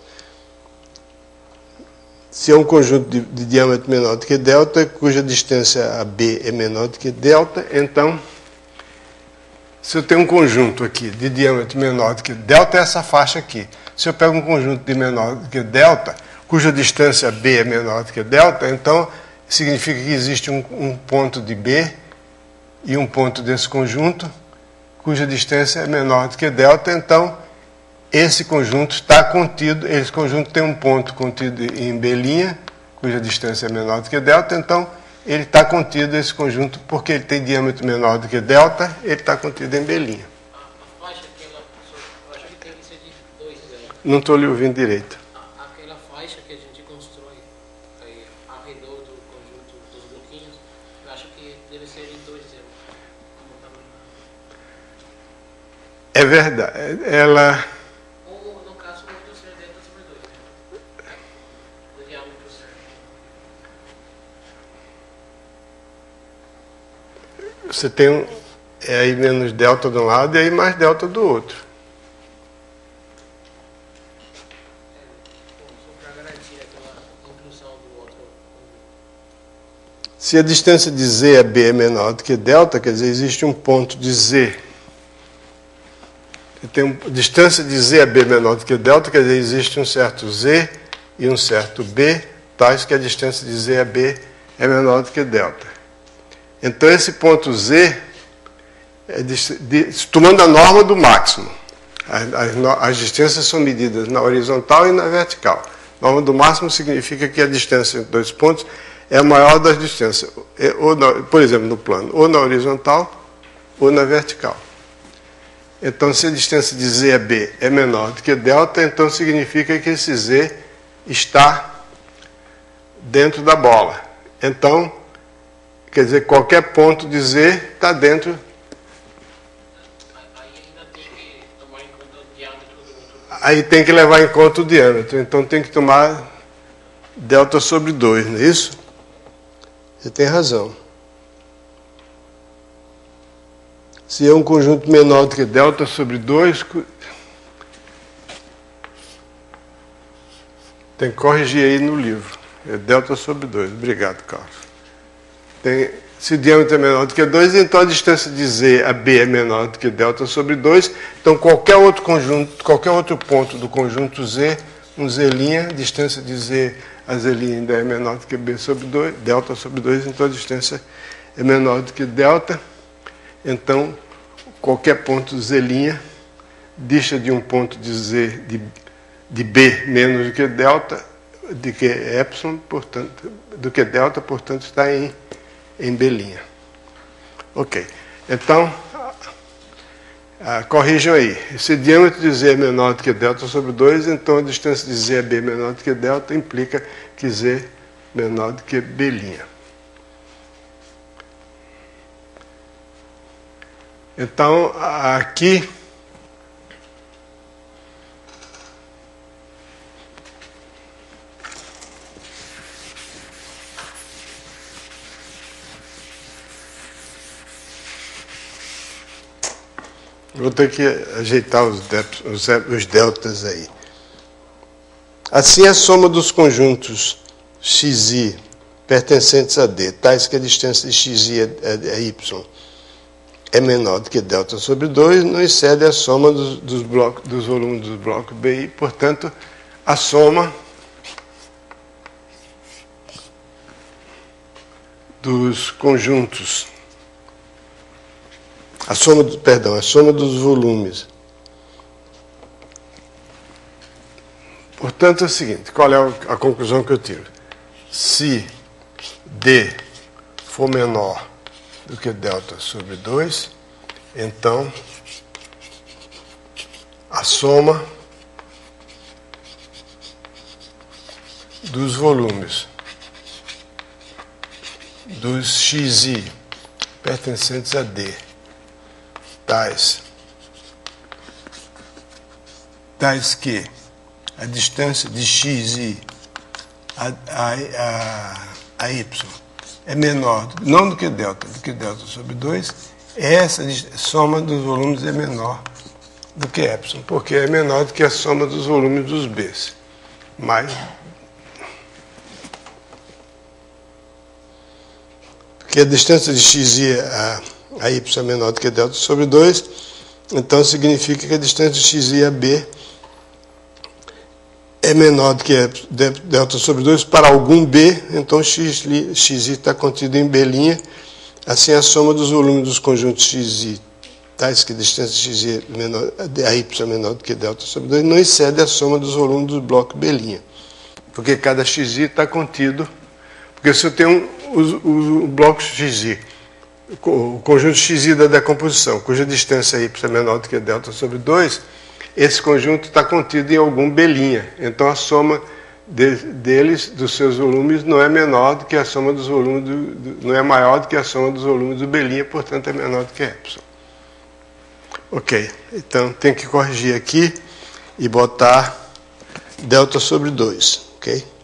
Se é um conjunto de diâmetro menor do que delta, cuja distância AB é menor do que delta, então, se eu tenho um conjunto aqui de diâmetro menor do que delta, é essa faixa aqui. Se eu pego um conjunto de menor do que delta, cuja distância B é menor do que delta, então significa que existe um ponto de B e um ponto desse conjunto, cuja distância é menor do que delta, então esse conjunto está contido, esse conjunto tem um ponto contido em B', cuja distância é menor do que delta, então ele está contido, esse conjunto, porque ele tem diâmetro menor do que delta, ele está contido em B'. A faixa que ela, eu acho que tem que ser de 2 zero. Não estou lhe ouvindo direito. Aquela faixa que a gente constrói aí, ao redor do conjunto dos bloquinhos, eu acho que deve ser de 2 zero. Como tá no... É verdade, ela... Ou, no caso, o outro ser delta sobre 2, né? O diâmetro certo. Você tem aí menos delta de um lado e aí mais delta do outro. Só para garantir aquela inclusão do outro. Se a distância de Z a B é menor do que delta, quer dizer, existe um ponto de Z. Você tem distância de Z a B menor do que delta, quer dizer, existe um certo Z e um certo B, tais que a distância de Z a B é menor do que delta. Então, esse ponto Z, tomando a norma do máximo, as distâncias são medidas na horizontal e na vertical. A norma do máximo significa que a distância entre dois pontos é a maior das distâncias, por exemplo, no plano, ou na horizontal ou na vertical. Então, se a distância de Z a B é menor do que delta, então significa que esse Z está dentro da bola. Então, quer dizer, qualquer ponto de Z está dentro. Aí ainda tem que tomar em conta o diâmetro do outro. Aí tem que levar em conta o diâmetro. Então tem que tomar delta sobre 2, não é isso? Você tem razão. Se é um conjunto menor do que delta sobre 2, tem que corrigir aí no livro. É delta sobre 2. Obrigado, Carlos. Se o diâmetro é menor do que 2, então a distância de Z a B é menor do que delta sobre 2. Então qualquer outro conjunto, qualquer outro ponto do conjunto Z, um Z', distância de Z a Z' ainda é menor do que B sobre 2, delta sobre 2, então a distância é menor do que delta. Então qualquer ponto Z' dista de um ponto de Z de B menos do que delta, de que epsilon, portanto, do que delta, portanto está em B'. Ok. Então, corrijam aí. Se o diâmetro de Z é menor do que delta sobre 2, então a distância de Z a B menor do que delta implica que Z é menor do que B'. Então, aqui... Vou ter que ajeitar os deltas aí. Assim, a soma dos conjuntos xi pertencentes a D, tais que a distância de xi a y é menor do que delta sobre 2, não excede a soma dos volumes dos blocos B e, portanto, a soma dos conjuntos, a soma dos volumes. Portanto, é o seguinte, qual é a conclusão que eu tiro? Se D for menor do que delta sobre 2, então a soma dos volumes dos xi pertencentes a D, tais que a distância de xi a y é menor, não do que delta sobre 2, essa soma dos volumes é menor do que epsilon, porque é menor do que a soma dos volumes dos B's. Mas que a distância de xi a y é menor do que delta sobre 2, então significa que a distância de xi a b é menor do que delta sobre 2 para algum b, então xi está contido em b', assim a soma dos volumes dos conjuntos xi, tais que a distância de xi menor, a y é menor do que delta sobre 2, não excede a soma dos volumes do bloco b', porque cada xi está contido, porque se eu tenho o bloco xi, o conjunto xi da decomposição, cuja distância y é menor do que delta sobre 2, esse conjunto está contido em algum b'. Então a soma deles, dos seus volumes, não é menor do que a soma dos volumes, não é maior do que a soma dos volumes do b', portanto é menor do que y. Ok, então tem que corrigir aqui e botar delta sobre 2, ok?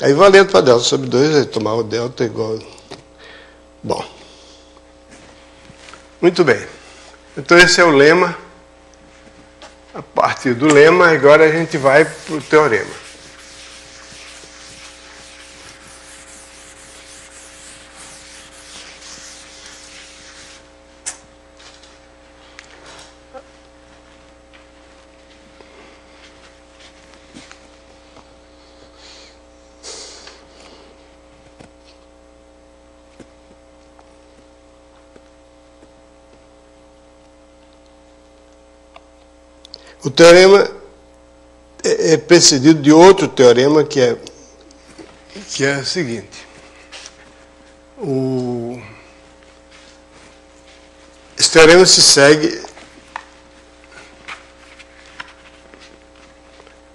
Aí valendo para delta sobre 2, aí tomar o delta igual... Bom, muito bem. Então esse é o lema. A partir do lema, agora a gente vai para o teorema. O teorema é precedido de outro teorema que é o seguinte. Esse teorema se segue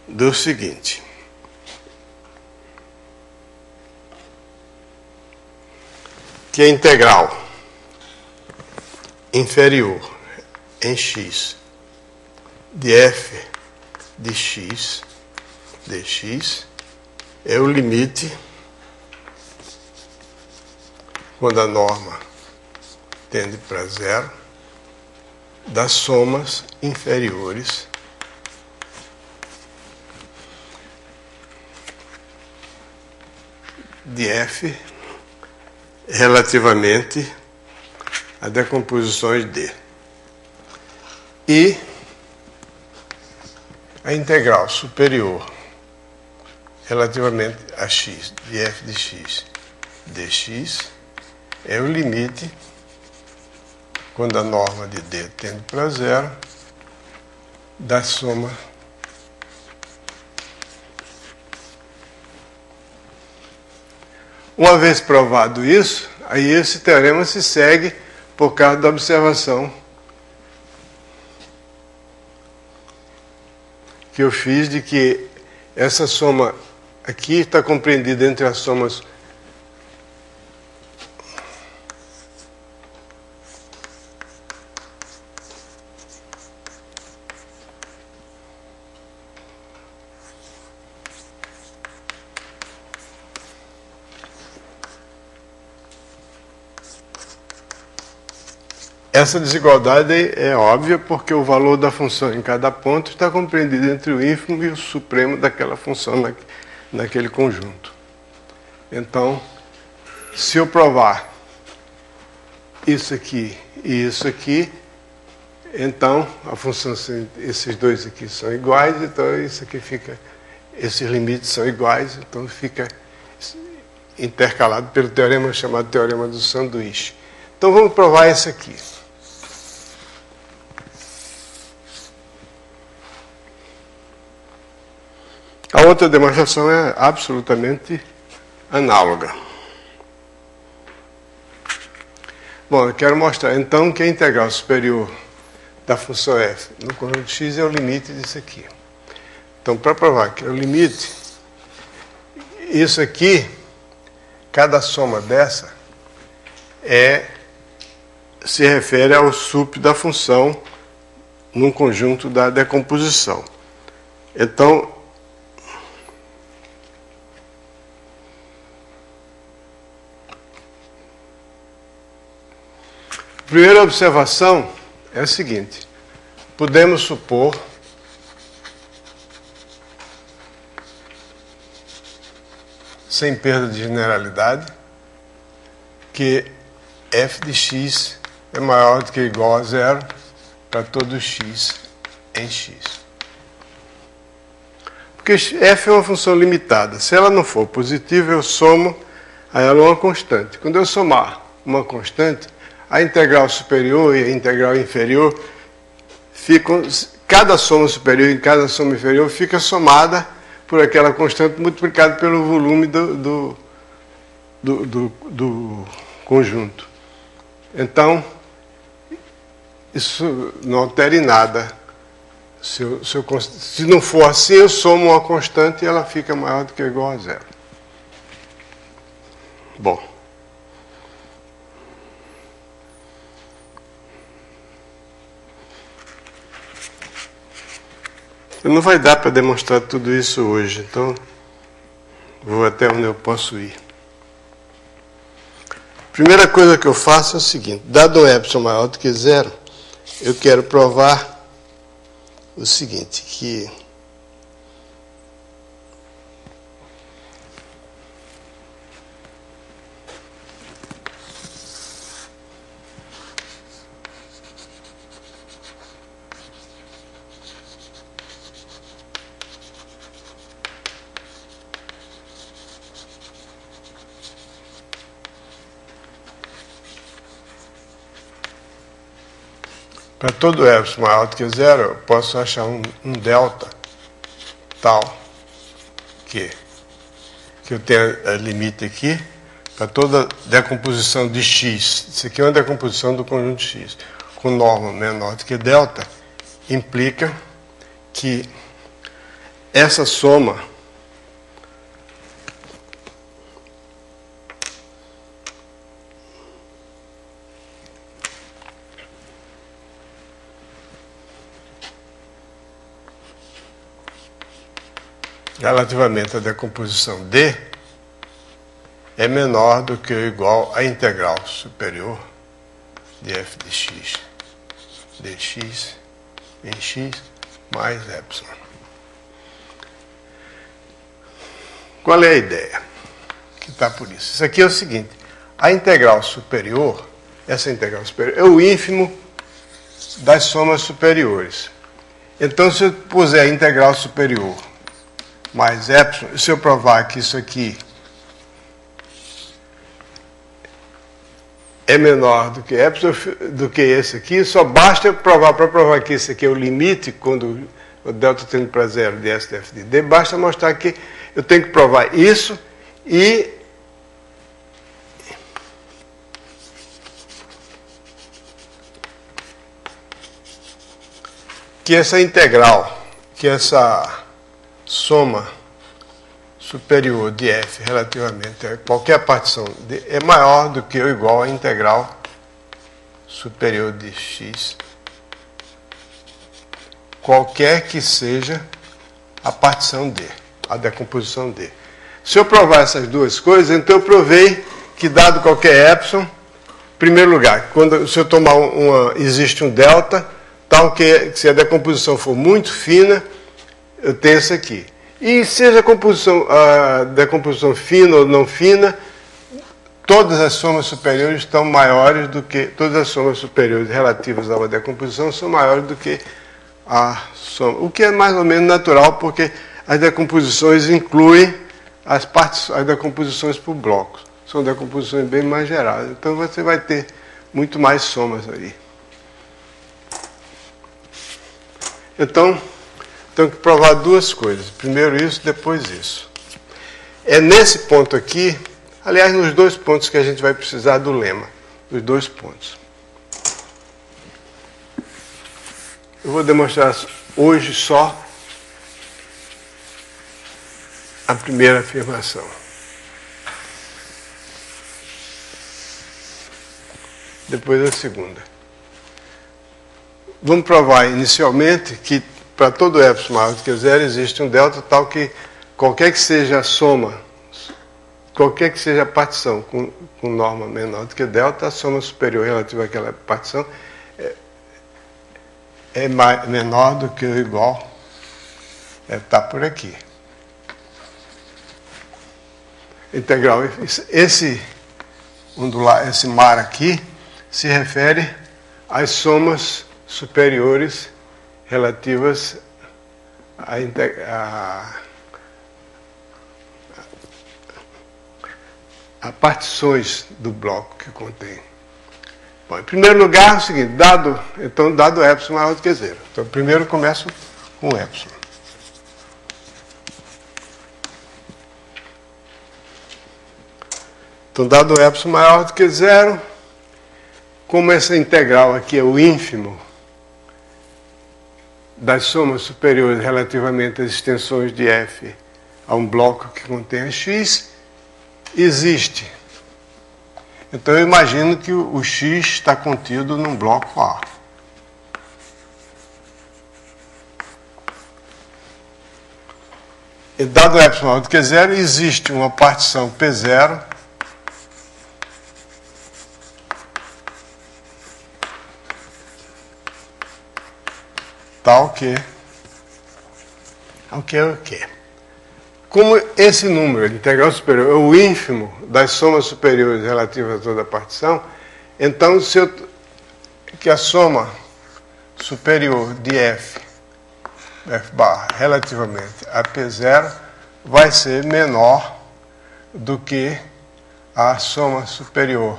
do seguinte. Que a integral inferior em x de f de x dx é o limite quando a norma tende para zero das somas inferiores de f relativamente a decomposições d. E a integral superior relativamente a x de f de x dx é o limite quando a norma de d tende para zero da soma Uma vez provado isso, aí esse teorema se segue por causa da observação que eu fiz de que essa soma aqui está compreendida entre as somas Essa desigualdade é óbvia porque o valor da função em cada ponto está compreendido entre o ínfimo e o supremo daquela função naquele conjunto. Então, se eu provar isso aqui e isso aqui, então a função, esses dois aqui são iguais, então isso aqui fica, esses limites são iguais, então fica intercalado pelo teorema chamado teorema do sanduíche. Então vamos provar isso aqui. A outra demonstração é absolutamente análoga. Bom, eu quero mostrar então que a integral superior da função f no conjunto x é o limite disso aqui. Então, para provar que é o limite, isso aqui, cada soma dessa se refere ao sup da função num conjunto da decomposição. Então, a primeira observação é a seguinte: podemos supor sem perda de generalidade que f de x é maior do que ou igual a zero para todo x em x. Porque f é uma função limitada. Se ela não for positiva, eu somo a ela uma constante. Quando eu somar uma constante, a integral superior e a integral inferior ficam, cada soma superior e cada soma inferior fica somada por aquela constante multiplicada pelo volume do conjunto. Então, isso não altera em nada. Se não for assim, eu somo uma constante e ela fica maior do que ou igual a zero. Bom. Não vai dar para demonstrar tudo isso hoje, então vou até onde eu posso ir. Primeira coisa que eu faço é o seguinte: dado um epsilon maior do que zero, eu quero provar o seguinte, que para todo epsilon maior do que zero, eu posso achar um delta tal que eu tenho a limite aqui para toda decomposição de x. Isso aqui é uma decomposição do conjunto x com norma menor do que delta, implica que essa soma relativamente à decomposição D é menor do que ou igual à integral superior de f de x dx em x mais epsilon. Qual é a ideia que está por isso? Isso aqui é o seguinte: a integral superior, essa integral superior, é o ínfimo das somas superiores. Então, se eu puser a integral superior mais epsilon, se eu provar que isso aqui é menor do que epsilon, do que esse aqui, só basta eu provar, para provar que esse aqui é o limite, quando o delta tende para zero de S de f de D, basta mostrar que eu tenho que provar isso e que essa integral, que essa soma superior de f relativamente a qualquer partição de, é maior do que ou igual à integral superior de x, qualquer que seja a partição D, a decomposição D. Se eu provar essas duas coisas, então eu provei que, dado qualquer epsilon, em primeiro lugar, se eu tomar existe um delta, tal que se a decomposição for muito fina, eu tenho isso aqui. E seja a decomposição fina ou não fina, todas as somas superiores estão maiores do que, todas as somas superiores relativas a uma decomposição são maiores do que a soma. O que é mais ou menos natural, porque as decomposições incluem as decomposições por blocos. São decomposições bem mais gerais. Então você vai ter muito mais somas aí. Então, tenho que provar duas coisas. Primeiro isso, depois isso. É nesse ponto aqui, aliás, nos dois pontos que a gente vai precisar do lema. Os dois pontos. Eu vou demonstrar hoje só a primeira afirmação. Depois a segunda. Vamos provar inicialmente que para todo epsilon maior do que zero existe um delta tal que qualquer que seja a soma, qualquer que seja a partição com norma menor do que delta, a soma superior relativa àquela partição é menor do que ou igual, está por aqui. esse mar aqui, se refere às somas superiores relativas a partições do bloco que contém. Bom, em primeiro lugar, é o seguinte, dado epsilon maior do que zero. Então, primeiro começo com epsilon. Então, dado epsilon maior do que zero, como essa integral aqui é o ínfimo das somas superiores relativamente às extensões de f a um bloco que contém x, existe. Então eu imagino que o x está contido num bloco A. E dado epsilon maior do que zero, existe uma partição P0 tal que o quê? Como esse número, de integral superior, é o ínfimo das somas superiores relativas a toda a partição, então que a soma superior de f bar relativamente a P0 vai ser menor do que a soma superior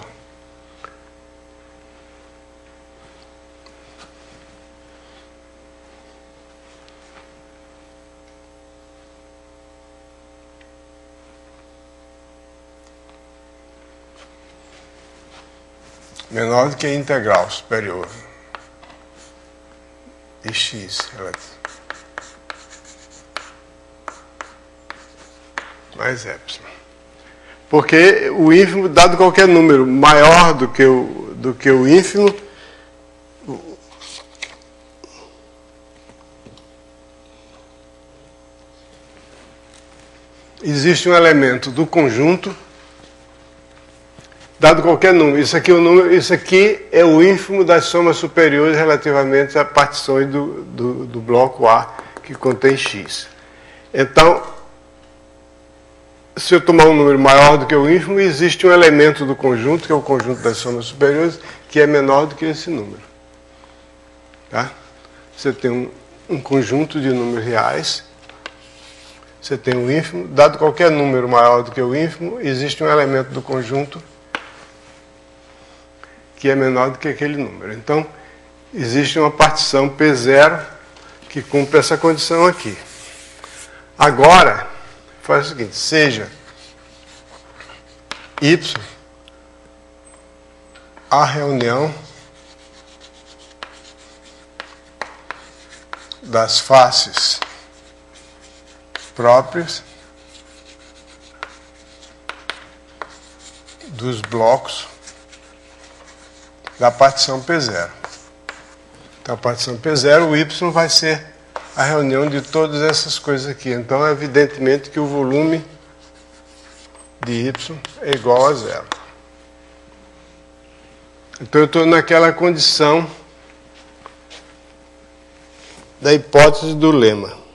menor do que a integral superior de x mais epsilon. Porque o ínfimo, dado qualquer número maior do que o ínfimo, existe um elemento do conjunto. Dado qualquer número, isso aqui é o ínfimo das somas superiores relativamente a partições do bloco A que contém x. Então, se eu tomar um número maior do que o ínfimo, existe um elemento do conjunto, que é o conjunto das somas superiores, que é menor do que esse número. Tá? Você tem um conjunto de números reais, você tem um ínfimo, dado qualquer número maior do que o ínfimo, existe um elemento do conjunto que é menor do que aquele número. Então, existe uma partição P0 que cumpre essa condição aqui. Agora, faz o seguinte, seja y a reunião das faces próprias dos blocos da partição P0. Então, a partição P0, o y vai ser a reunião de todas essas coisas aqui. Então, é evidentemente que o volume de y é igual a zero. Então, eu estou naquela condição da hipótese do lema.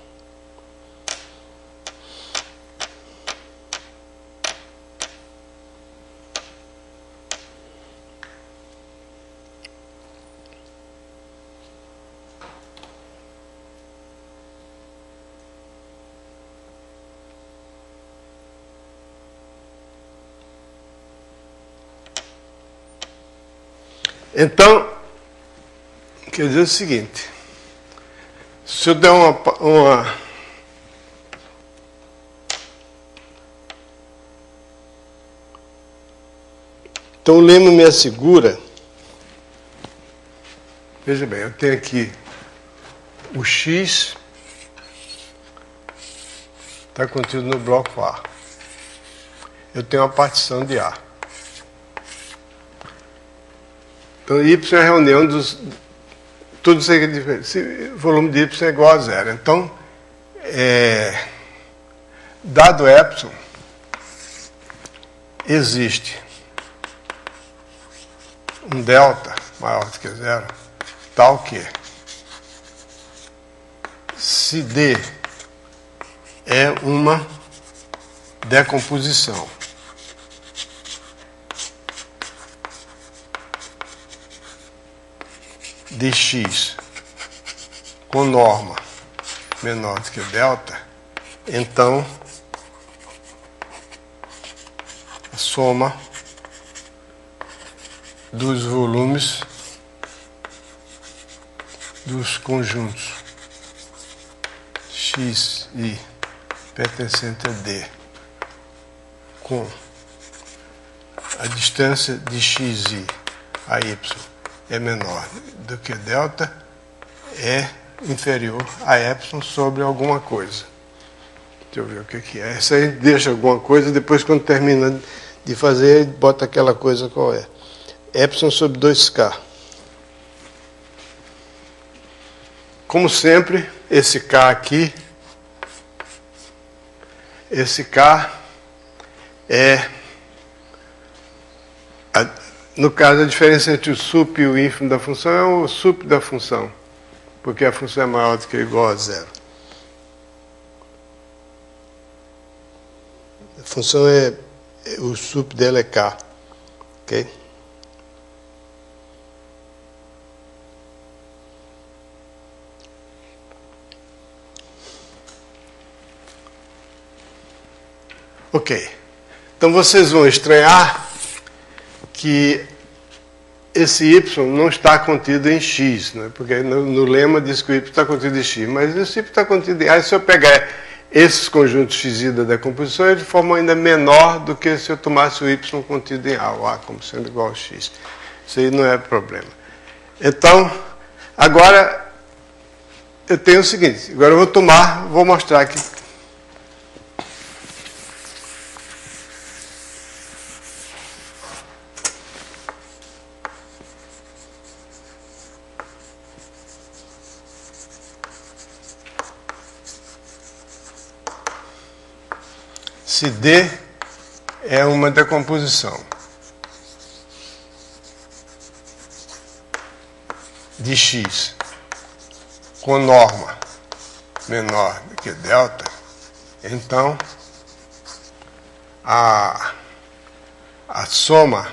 Então, quer dizer o seguinte, se eu der Então o lema me assegura, veja bem, eu tenho aqui o x está contido no bloco A. Eu tenho a partição de A. Então, y é a reunião dos... Tudo isso aqui é diferente. O volume de y é igual a zero. Então, dado epsilon, existe um delta maior do que zero, tal que, se D é uma decomposição de x com norma menor do que delta, então a soma dos volumes dos conjuntos x e pertencente a D com a distância de x e a y é menor do que delta é inferior a epsilon sobre alguma coisa. Deixa eu ver o que é. Essa aí deixa alguma coisa, depois quando termina de fazer, bota aquela coisa qual é. Epsilon sobre 2k. Como sempre, esse k aqui, esse k é, no caso, a diferença entre o sup e o ínfimo da função é o sup da função, porque a função é maior do que ou igual a zero. A função o sup dela é k, ok? Ok, então vocês vão estranhar que esse y não está contido em x, né? Porque no lema diz que o y está contido em x, mas esse y está contido em A. Se eu pegar esses conjuntos x e da decomposição, é de forma ainda menor do que se eu tomasse o y contido em A, o A como sendo igual a x. Isso aí não é problema. Então, agora eu tenho o seguinte, agora eu vou mostrar aqui. Se D é uma decomposição de x com norma menor do que delta, então a soma...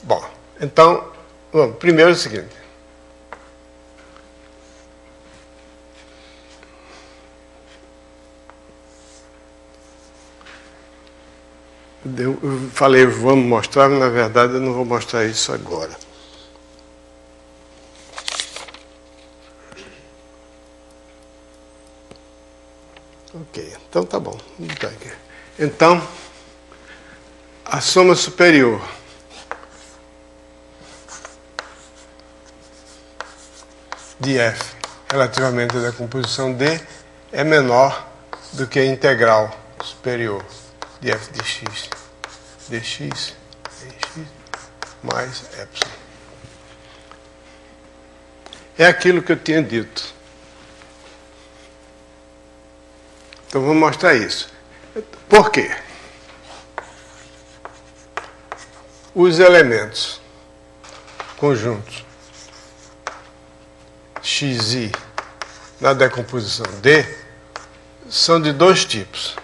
Bom, então, primeiro é o seguinte. Eu falei, vamos mostrar, mas na verdade eu não vou mostrar isso agora. Ok, então tá bom. Então, a soma superior de f relativamente à decomposição D é menor do que a integral superior de f de x dx dx mais epsilon. É aquilo que eu tinha dito. Então vou mostrar isso. Por quê? Os elementos conjuntos x e na decomposição D são de dois tipos.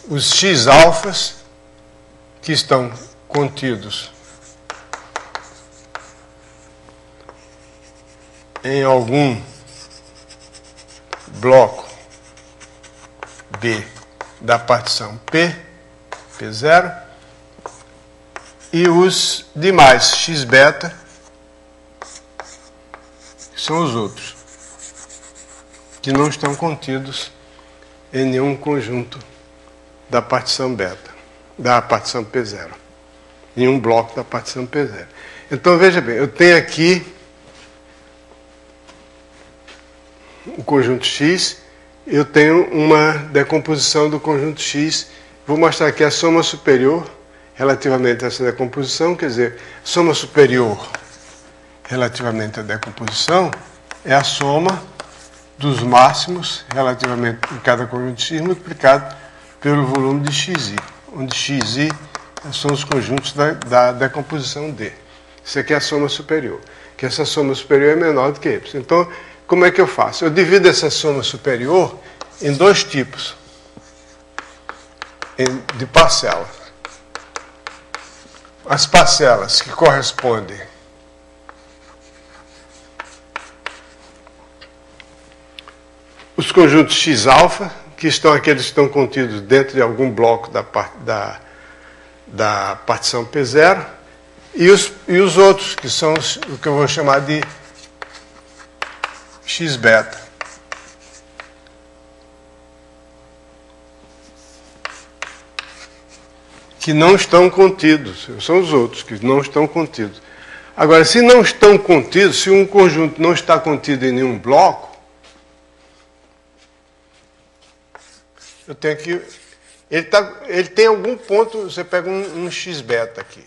Os x-alfas, que estão contidos em algum bloco B da partição P, P0, e os demais x-beta, que são os outros, que não estão contidos em nenhum conjunto da partição beta, da partição P0, em um bloco da partição P0. Então, veja bem, eu tenho aqui o conjunto X, eu tenho uma decomposição do conjunto X, vou mostrar aqui a soma superior relativamente a essa decomposição, quer dizer, soma superior relativamente à decomposição é a soma dos máximos relativamente em cada conjunto X multiplicado pelo volume de xi, onde xi são os conjuntos da decomposição D. Isso aqui é a soma superior, que essa soma superior é menor do que y. Então, como é que eu faço? Eu divido essa soma superior em dois tipos. de parcela. As parcelas que correspondem os conjuntos X-alfa, que estão aqueles que estão contidos dentro de algum bloco da partição P0, e os outros, que são o que eu vou chamar de X-beta. Que não estão contidos, são os outros que não estão contidos. Agora, se não estão contidos, se um conjunto não está contido em nenhum bloco, eu tenho que... Ele tem algum ponto, você pega um x-beta aqui.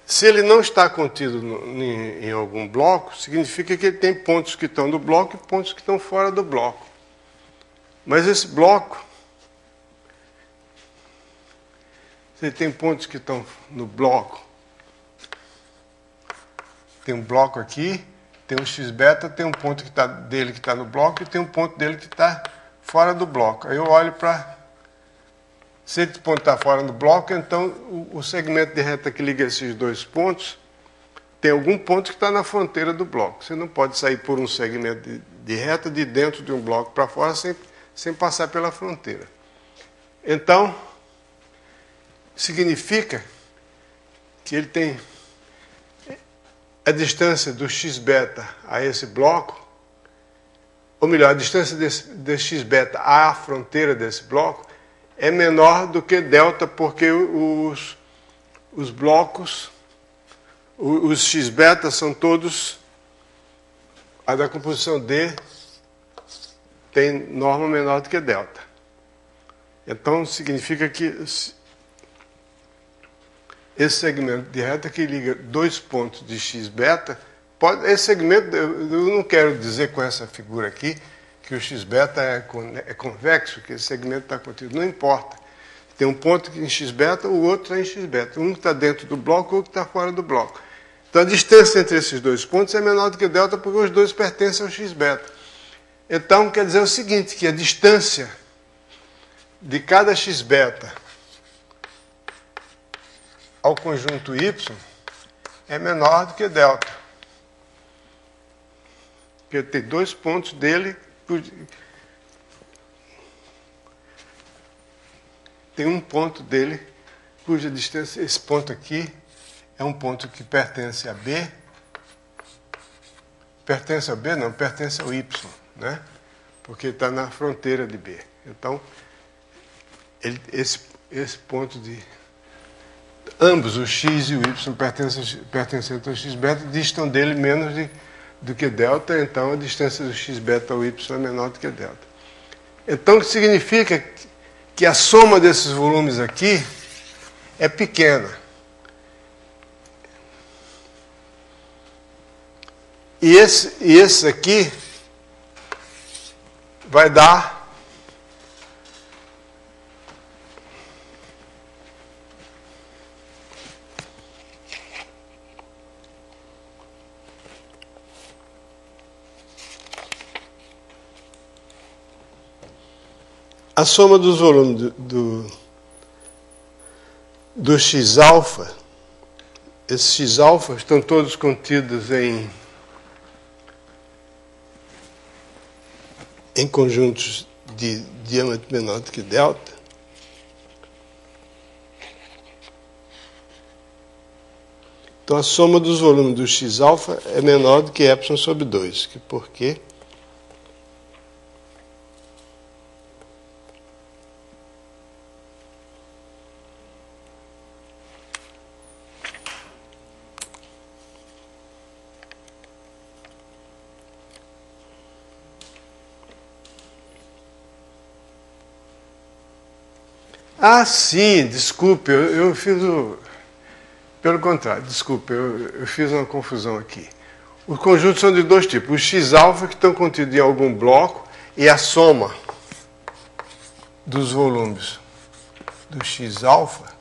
Se ele não está contido em algum bloco, significa que ele tem pontos que estão no bloco e pontos que estão fora do bloco. Mas esse bloco, se tem pontos que estão no bloco, tem um bloco aqui, tem um x-beta, tem um ponto dele que está no bloco e tem um ponto dele que está fora do bloco. Aí eu olho para... Se esse ponto está fora do bloco, então o segmento de reta que liga esses dois pontos tem algum ponto que está na fronteira do bloco. Você não pode sair por um segmento de reta de dentro de um bloco para fora sem passar pela fronteira. Então, significa que ele tem a distância do x-beta a esse bloco, ou melhor, a distância desse x-beta à fronteira desse bloco é menor do que delta, porque os blocos, os x-beta são todos, a da composição D tem norma menor do que delta. Então, significa que esse segmento de reta que liga dois pontos de x-beta, esse segmento, eu não quero dizer com essa figura aqui que o x-beta é convexo, que esse segmento está contido. Não importa. Tem um ponto em x-beta, o outro está em x-beta. Um está dentro do bloco, o outro está fora do bloco. Então a distância entre esses dois pontos é menor do que delta, porque os dois pertencem ao x-beta. Então quer dizer o seguinte, que a distância de cada x-beta ao conjunto Y é menor do que delta. Porque tem dois pontos dele, tem um ponto dele cuja distância, esse ponto aqui é um ponto que pertence a B. Pertence a B? Não, pertence ao Y, né? Porque está na fronteira de B. Então, esse ponto de... Ambos, o X e o Y, pertencem ao x-beta, distam dele menos do que delta, então a distância do x-beta ao y é menor do que delta. Então, significa que a soma desses volumes aqui é pequena. E esse aqui vai dar a soma dos volumes do x-alfa. Esses x-alfa estão todos contidos em conjuntos de diâmetro menor do que delta. Então a soma dos volumes do x-alfa é menor do que epsilon sobre 2. Por quê? Ah, sim, desculpe, eu fiz o... Pelo contrário, desculpe, eu fiz uma confusão aqui. Os conjuntos são de dois tipos. Os x-alfa, que estão contidos em algum bloco, e a soma dos volumes do x-alfa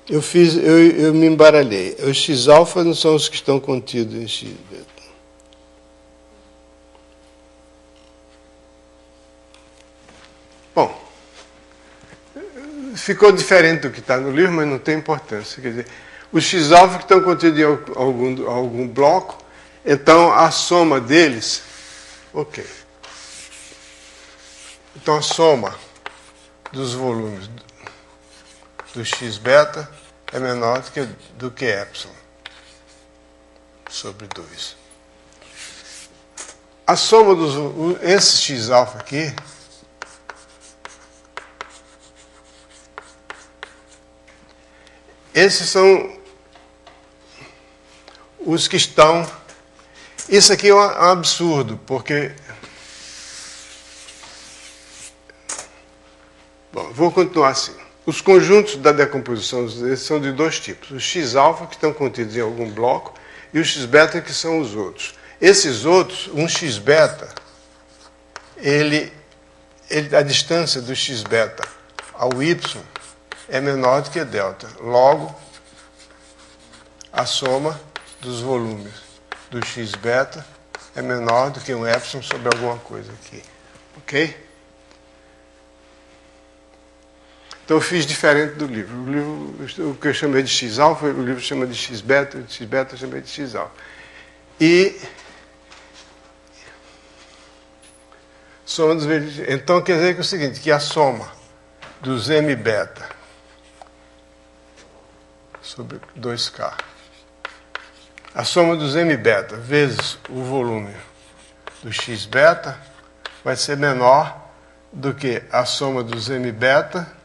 eu me embaralhei. Os x-alfa não são os que estão contidos em x beta. Bom, ficou diferente do que está no livro, mas não tem importância. Quer dizer, os x-alfa que estão contidos em algum bloco, então a soma deles, ok. Então a soma dos volumes do x-beta é menor do que epsilon sobre 2. A soma esse x-alfa aqui esses são os que estão... Isso aqui é um absurdo, porque... Bom, vou continuar assim. Os conjuntos da decomposição são de dois tipos. Os x-alfa, que estão contidos em algum bloco, e os x-beta, que são os outros. Esses outros, um x-beta, a distância do x-beta ao y é menor do que delta. Logo, a soma dos volumes do x-beta é menor do que um epsilon sobre alguma coisa aqui. Ok? Então eu fiz diferente do livro. O livro, o que eu chamei de x-alfa, o livro chama de x-beta, o x-beta eu chamei de x-alfa. E soma dos então quer dizer que é o seguinte, que a soma dos m-beta sobre 2K, a soma dos m-beta vezes o volume do x-beta vai ser menor do que a soma dos m-beta.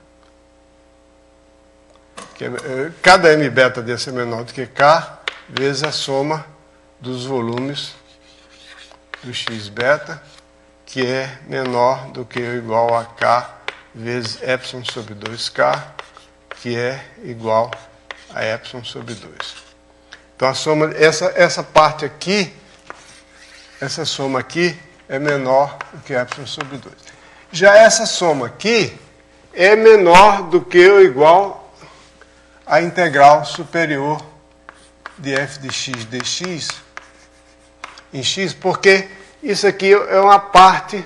Cada m-beta desse é menor do que K, vezes a soma dos volumes do x-beta, que é menor do que ou igual a K vezes epsilon sobre 2K, que é igual a epsilon sobre 2. Então a soma, essa parte aqui, essa soma aqui é menor do que epsilon sobre 2. Já essa soma aqui é menor do que ou igual a integral superior de f de x dx em x, porque isso aqui é uma parte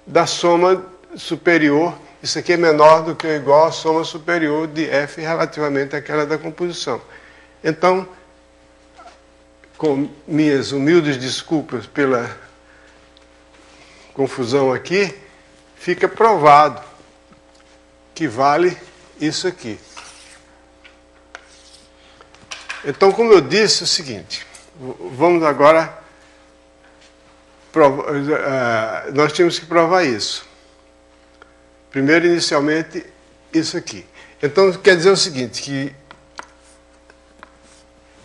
da soma superior, isso aqui é menor do que ou igual à soma superior de f relativamente àquela da composição. Então, com minhas humildes desculpas pela confusão aqui, fica provado que vale isso aqui. Então, como eu disse, é o seguinte, vamos agora, nós tínhamos que provar isso. Primeiro, inicialmente, isso aqui. Então, quer dizer o seguinte, que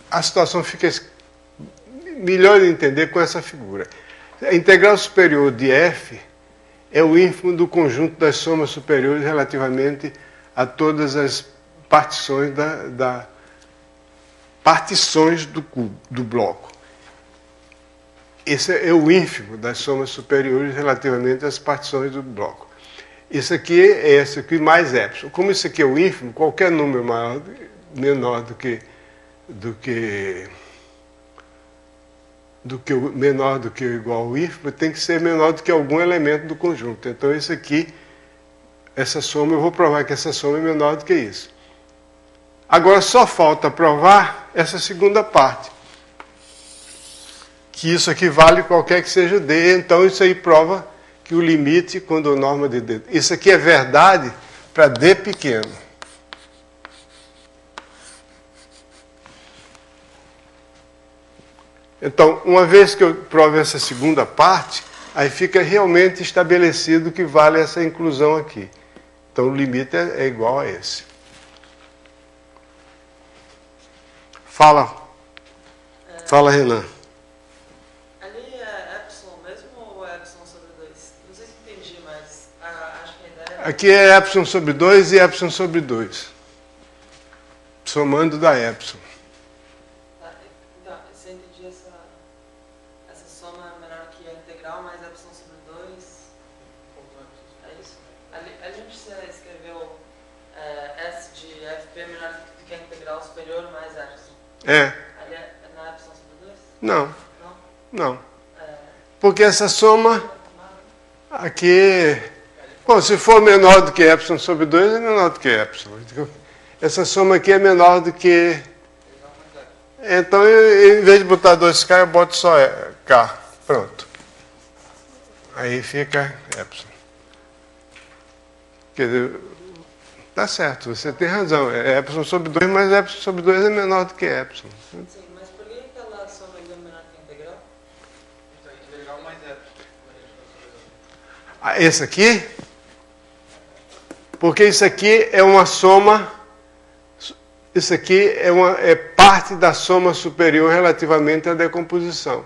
a situação fica melhor de entender com essa figura. A integral superior de f é o ínfimo do conjunto das somas superiores relativamente a todas as partições partições do bloco. Esse é o ínfimo das somas superiores relativamente às partições do bloco. Isso aqui é esse aqui mais epsilon. Como isso aqui é o ínfimo, qualquer número menor menor do que ou igual ao ínfimo tem que ser menor do que algum elemento do conjunto. Então isso aqui, essa soma, eu vou provar que essa soma é menor do que isso. Agora só falta provar essa segunda parte. Que isso aqui vale qualquer que seja D, então isso aí prova que o limite, quando a norma de D... Isso aqui é verdade para D pequeno. Então, uma vez que eu provo essa segunda parte, aí fica realmente estabelecido que vale essa inclusão aqui. Então o limite é igual a esse. Fala, Renan. Ali é epsilon mesmo ou é epsilon sobre 2? Não sei se entendi, mas acho que a ideia é... Aqui é epsilon sobre 2 e epsilon sobre 2. Somando da epsilon. Então, se eu entendi essa soma é menor que a integral mais epsilon sobre 2. É isso? Ali a gente escreveu S de fp menor do que a integral. superior mais epsilon. É. Ali não é epsilon sobre 2? Não, Não? não. Porque essa soma aqui... Bom, se for menor do que epsilon sobre 2, é menor do que epsilon. Essa soma aqui é menor do que... Então, em vez de botar 2K, eu boto só K. Pronto. Aí fica epsilon. Quer dizer, tá certo, você tem razão. É epsilon sobre 2, mas epsilon sobre 2 é menor do que epsilon. Sim, mas por que aquela soma é menor que a integral? Então, integral mais epsilon. Esse aqui? Porque isso aqui é uma soma... Isso aqui é parte da soma superior relativamente à decomposição.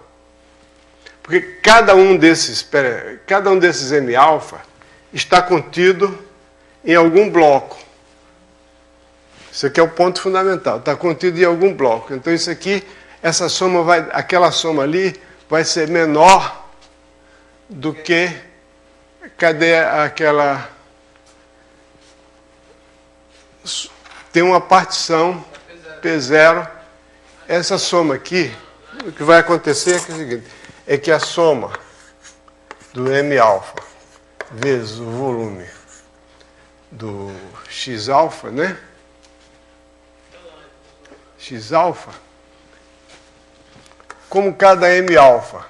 Porque cada um desses M-alfa está contido em algum bloco. Isso aqui é o ponto fundamental, está contido em algum bloco. Então isso aqui, aquela soma ali vai ser menor do que, cadê aquela... Tem uma partição P0. Essa soma aqui, o que vai acontecer é, o seguinte, é que a soma do M-alfa vezes o volume do X-alfa, né? X-alfa, como cada M-alfa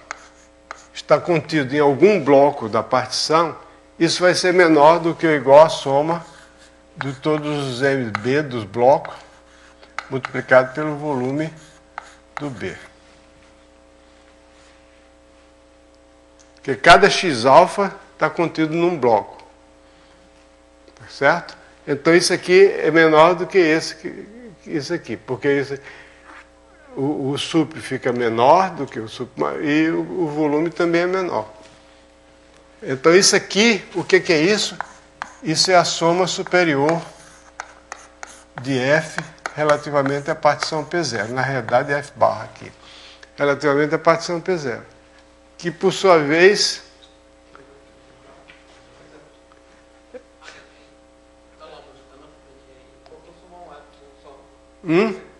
está contido em algum bloco da partição, isso vai ser menor do que ou igual à soma de todos os MB dos blocos multiplicado pelo volume do B. Porque cada X-alfa está contido num bloco. Certo? Então isso aqui é menor do que isso aqui. Porque o sup fica menor do que o sup e o volume também é menor. Então isso aqui, o que é isso? Isso é a soma superior de F relativamente à partição P0. Na realidade é F barra aqui. Relativamente à partição P0. Que por sua vez...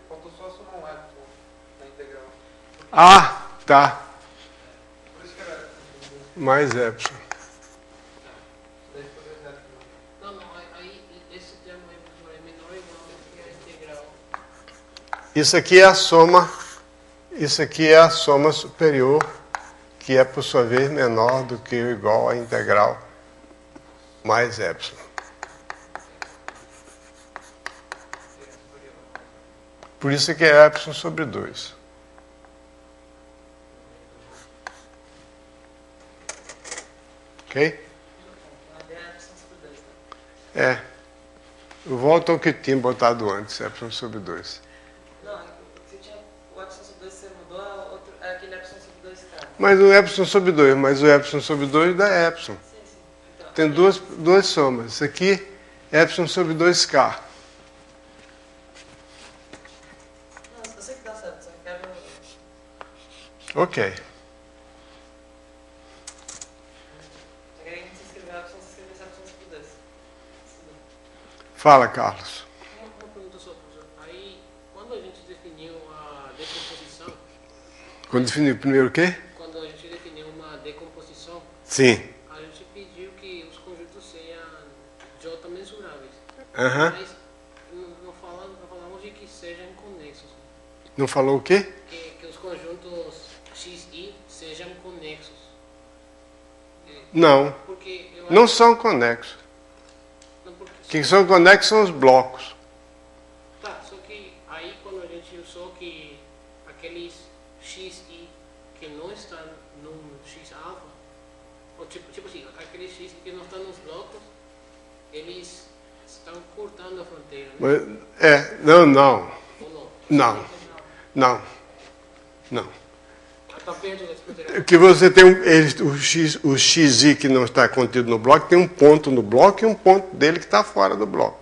Faltou só somar um epsilon na integral. Ah, tá. Por isso que era... Mais epsilon. Não, aí esse termo aí é menor ou igual que a integral. Isso aqui é a soma. Isso aqui é a soma superior, que é por sua vez menor do que ou igual à integral mais epsilon. Por isso que é epsilon sobre 2. Ok? É. Eu volto ao que tinha botado antes, epsilon sobre 2. Não, você tinha o epsilon sobre 2, você mudou, é aquele epsilon sobre 2 tá. Mas o epsilon sobre 2, mas o epsilon sobre 2 dá epsilon. Sim, sim. Então, Tem duas somas. Isso aqui é epsilon sobre 2K. não, eu sei que dá certo, só que quero... Ok. Só queria que você escrevesse epsilon, você escrevesse epsilon sobre 2. Fala, Carlos. Uma pergunta só, professor. Aí, quando a gente definiu a decomposição, Quando definiu primeiro o quê? quando a gente definiu uma decomposição, Sim. a gente pediu que os conjuntos sejam J mensuráveis. Aham. Mas não falamos de que sejam conexos. Não falou o quê? Que os conjuntos X e sejam conexos. Não. Porque eu Não acho- são conexos. não, porque- Quem são conexos são os blocos. Tá, só que aí quando a gente usou que aqueles X e que não estão no X alfa, ou tipo assim, aqueles X que não estão nos blocos, eles estão cortando a fronteira, né? Mas, não. Ou não? Não. Está perto da fronteira. Que você tem o XI que não está contido no bloco, tem um ponto no bloco e um ponto dele que está fora do bloco.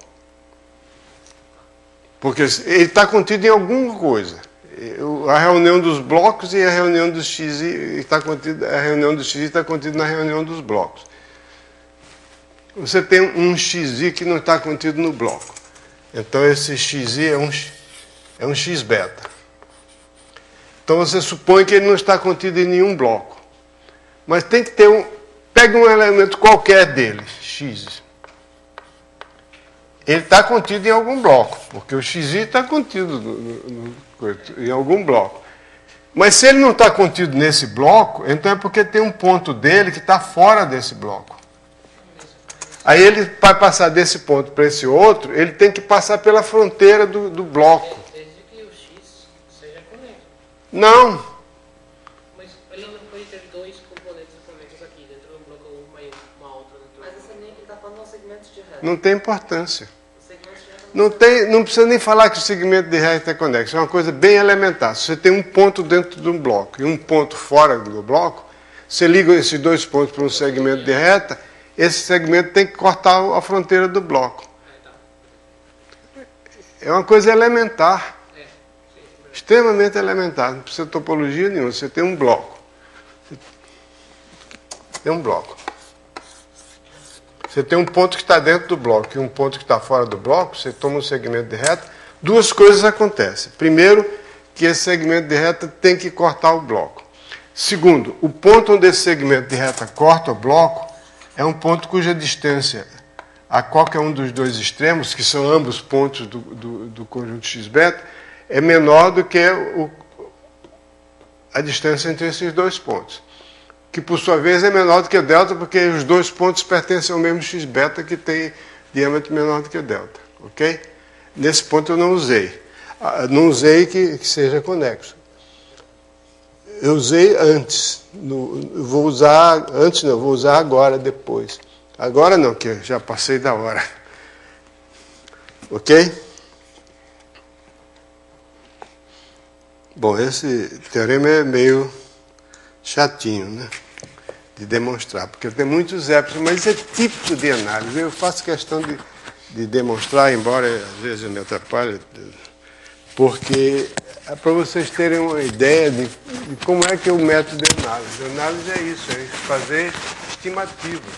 Porque ele está contido em alguma coisa. A reunião dos blocos e a reunião dos XI está contida, a reunião dos XI está contida na reunião dos blocos. Você tem um XI que não está contido no bloco. Então esse XI É um x beta. Então você supõe que ele não está contido em nenhum bloco. Mas tem que ter pega um elemento qualquer dele, x. Ele está contido em algum bloco, porque o xi está contido em algum bloco. Mas se ele não está contido nesse bloco, então é porque tem um ponto dele que está fora desse bloco. Aí ele vai passar desse ponto para esse outro, ele tem que passar pela fronteira do bloco. Desde que o x seja conexo. Não. Mas ele não pode ter dois componentes conexos aqui, dentro do bloco 1 e uma outra dentro do Mas bloco. esse ele está falando de segmentos de reta. Não tem importância. Os segmentos de reta Não precisa nem falar que o segmento de reta é conexo. É uma coisa bem elementar. Se você tem um ponto dentro de um bloco e um ponto fora do bloco, você liga esses dois pontos para um segmento de reta, esse segmento tem que cortar a fronteira do bloco. É uma coisa elementar. Extremamente elementar. Não precisa de topologia nenhuma. Você tem um bloco. Tem um bloco. Você tem um ponto que está dentro do bloco e um ponto que está fora do bloco, você toma um segmento de reta, duas coisas acontecem. Primeiro, que esse segmento de reta tem que cortar o bloco. Segundo, o ponto onde esse segmento de reta corta o bloco é um ponto cuja distância a qualquer um dos dois extremos, que são ambos pontos do conjunto x-beta, é menor do que a distância entre esses dois pontos. Que, por sua vez, é menor do que delta, porque os dois pontos pertencem ao mesmo x-beta, que tem diâmetro menor do que delta. Ok? Nesse ponto eu não usei. Não usei que seja conexo. Eu usei antes. Vou usar antes, não, vou usar agora, depois. Agora não, que eu já passei da hora. Ok? Bom, esse teorema é meio chatinho, né? De demonstrar, porque tem muitos épsilon, mas isso é típico de análise. Eu faço questão de demonstrar, embora às vezes eu me atrapalhe, porque é para vocês terem uma ideia de como é que é o método de análise. A análise é isso, é fazer estimativas.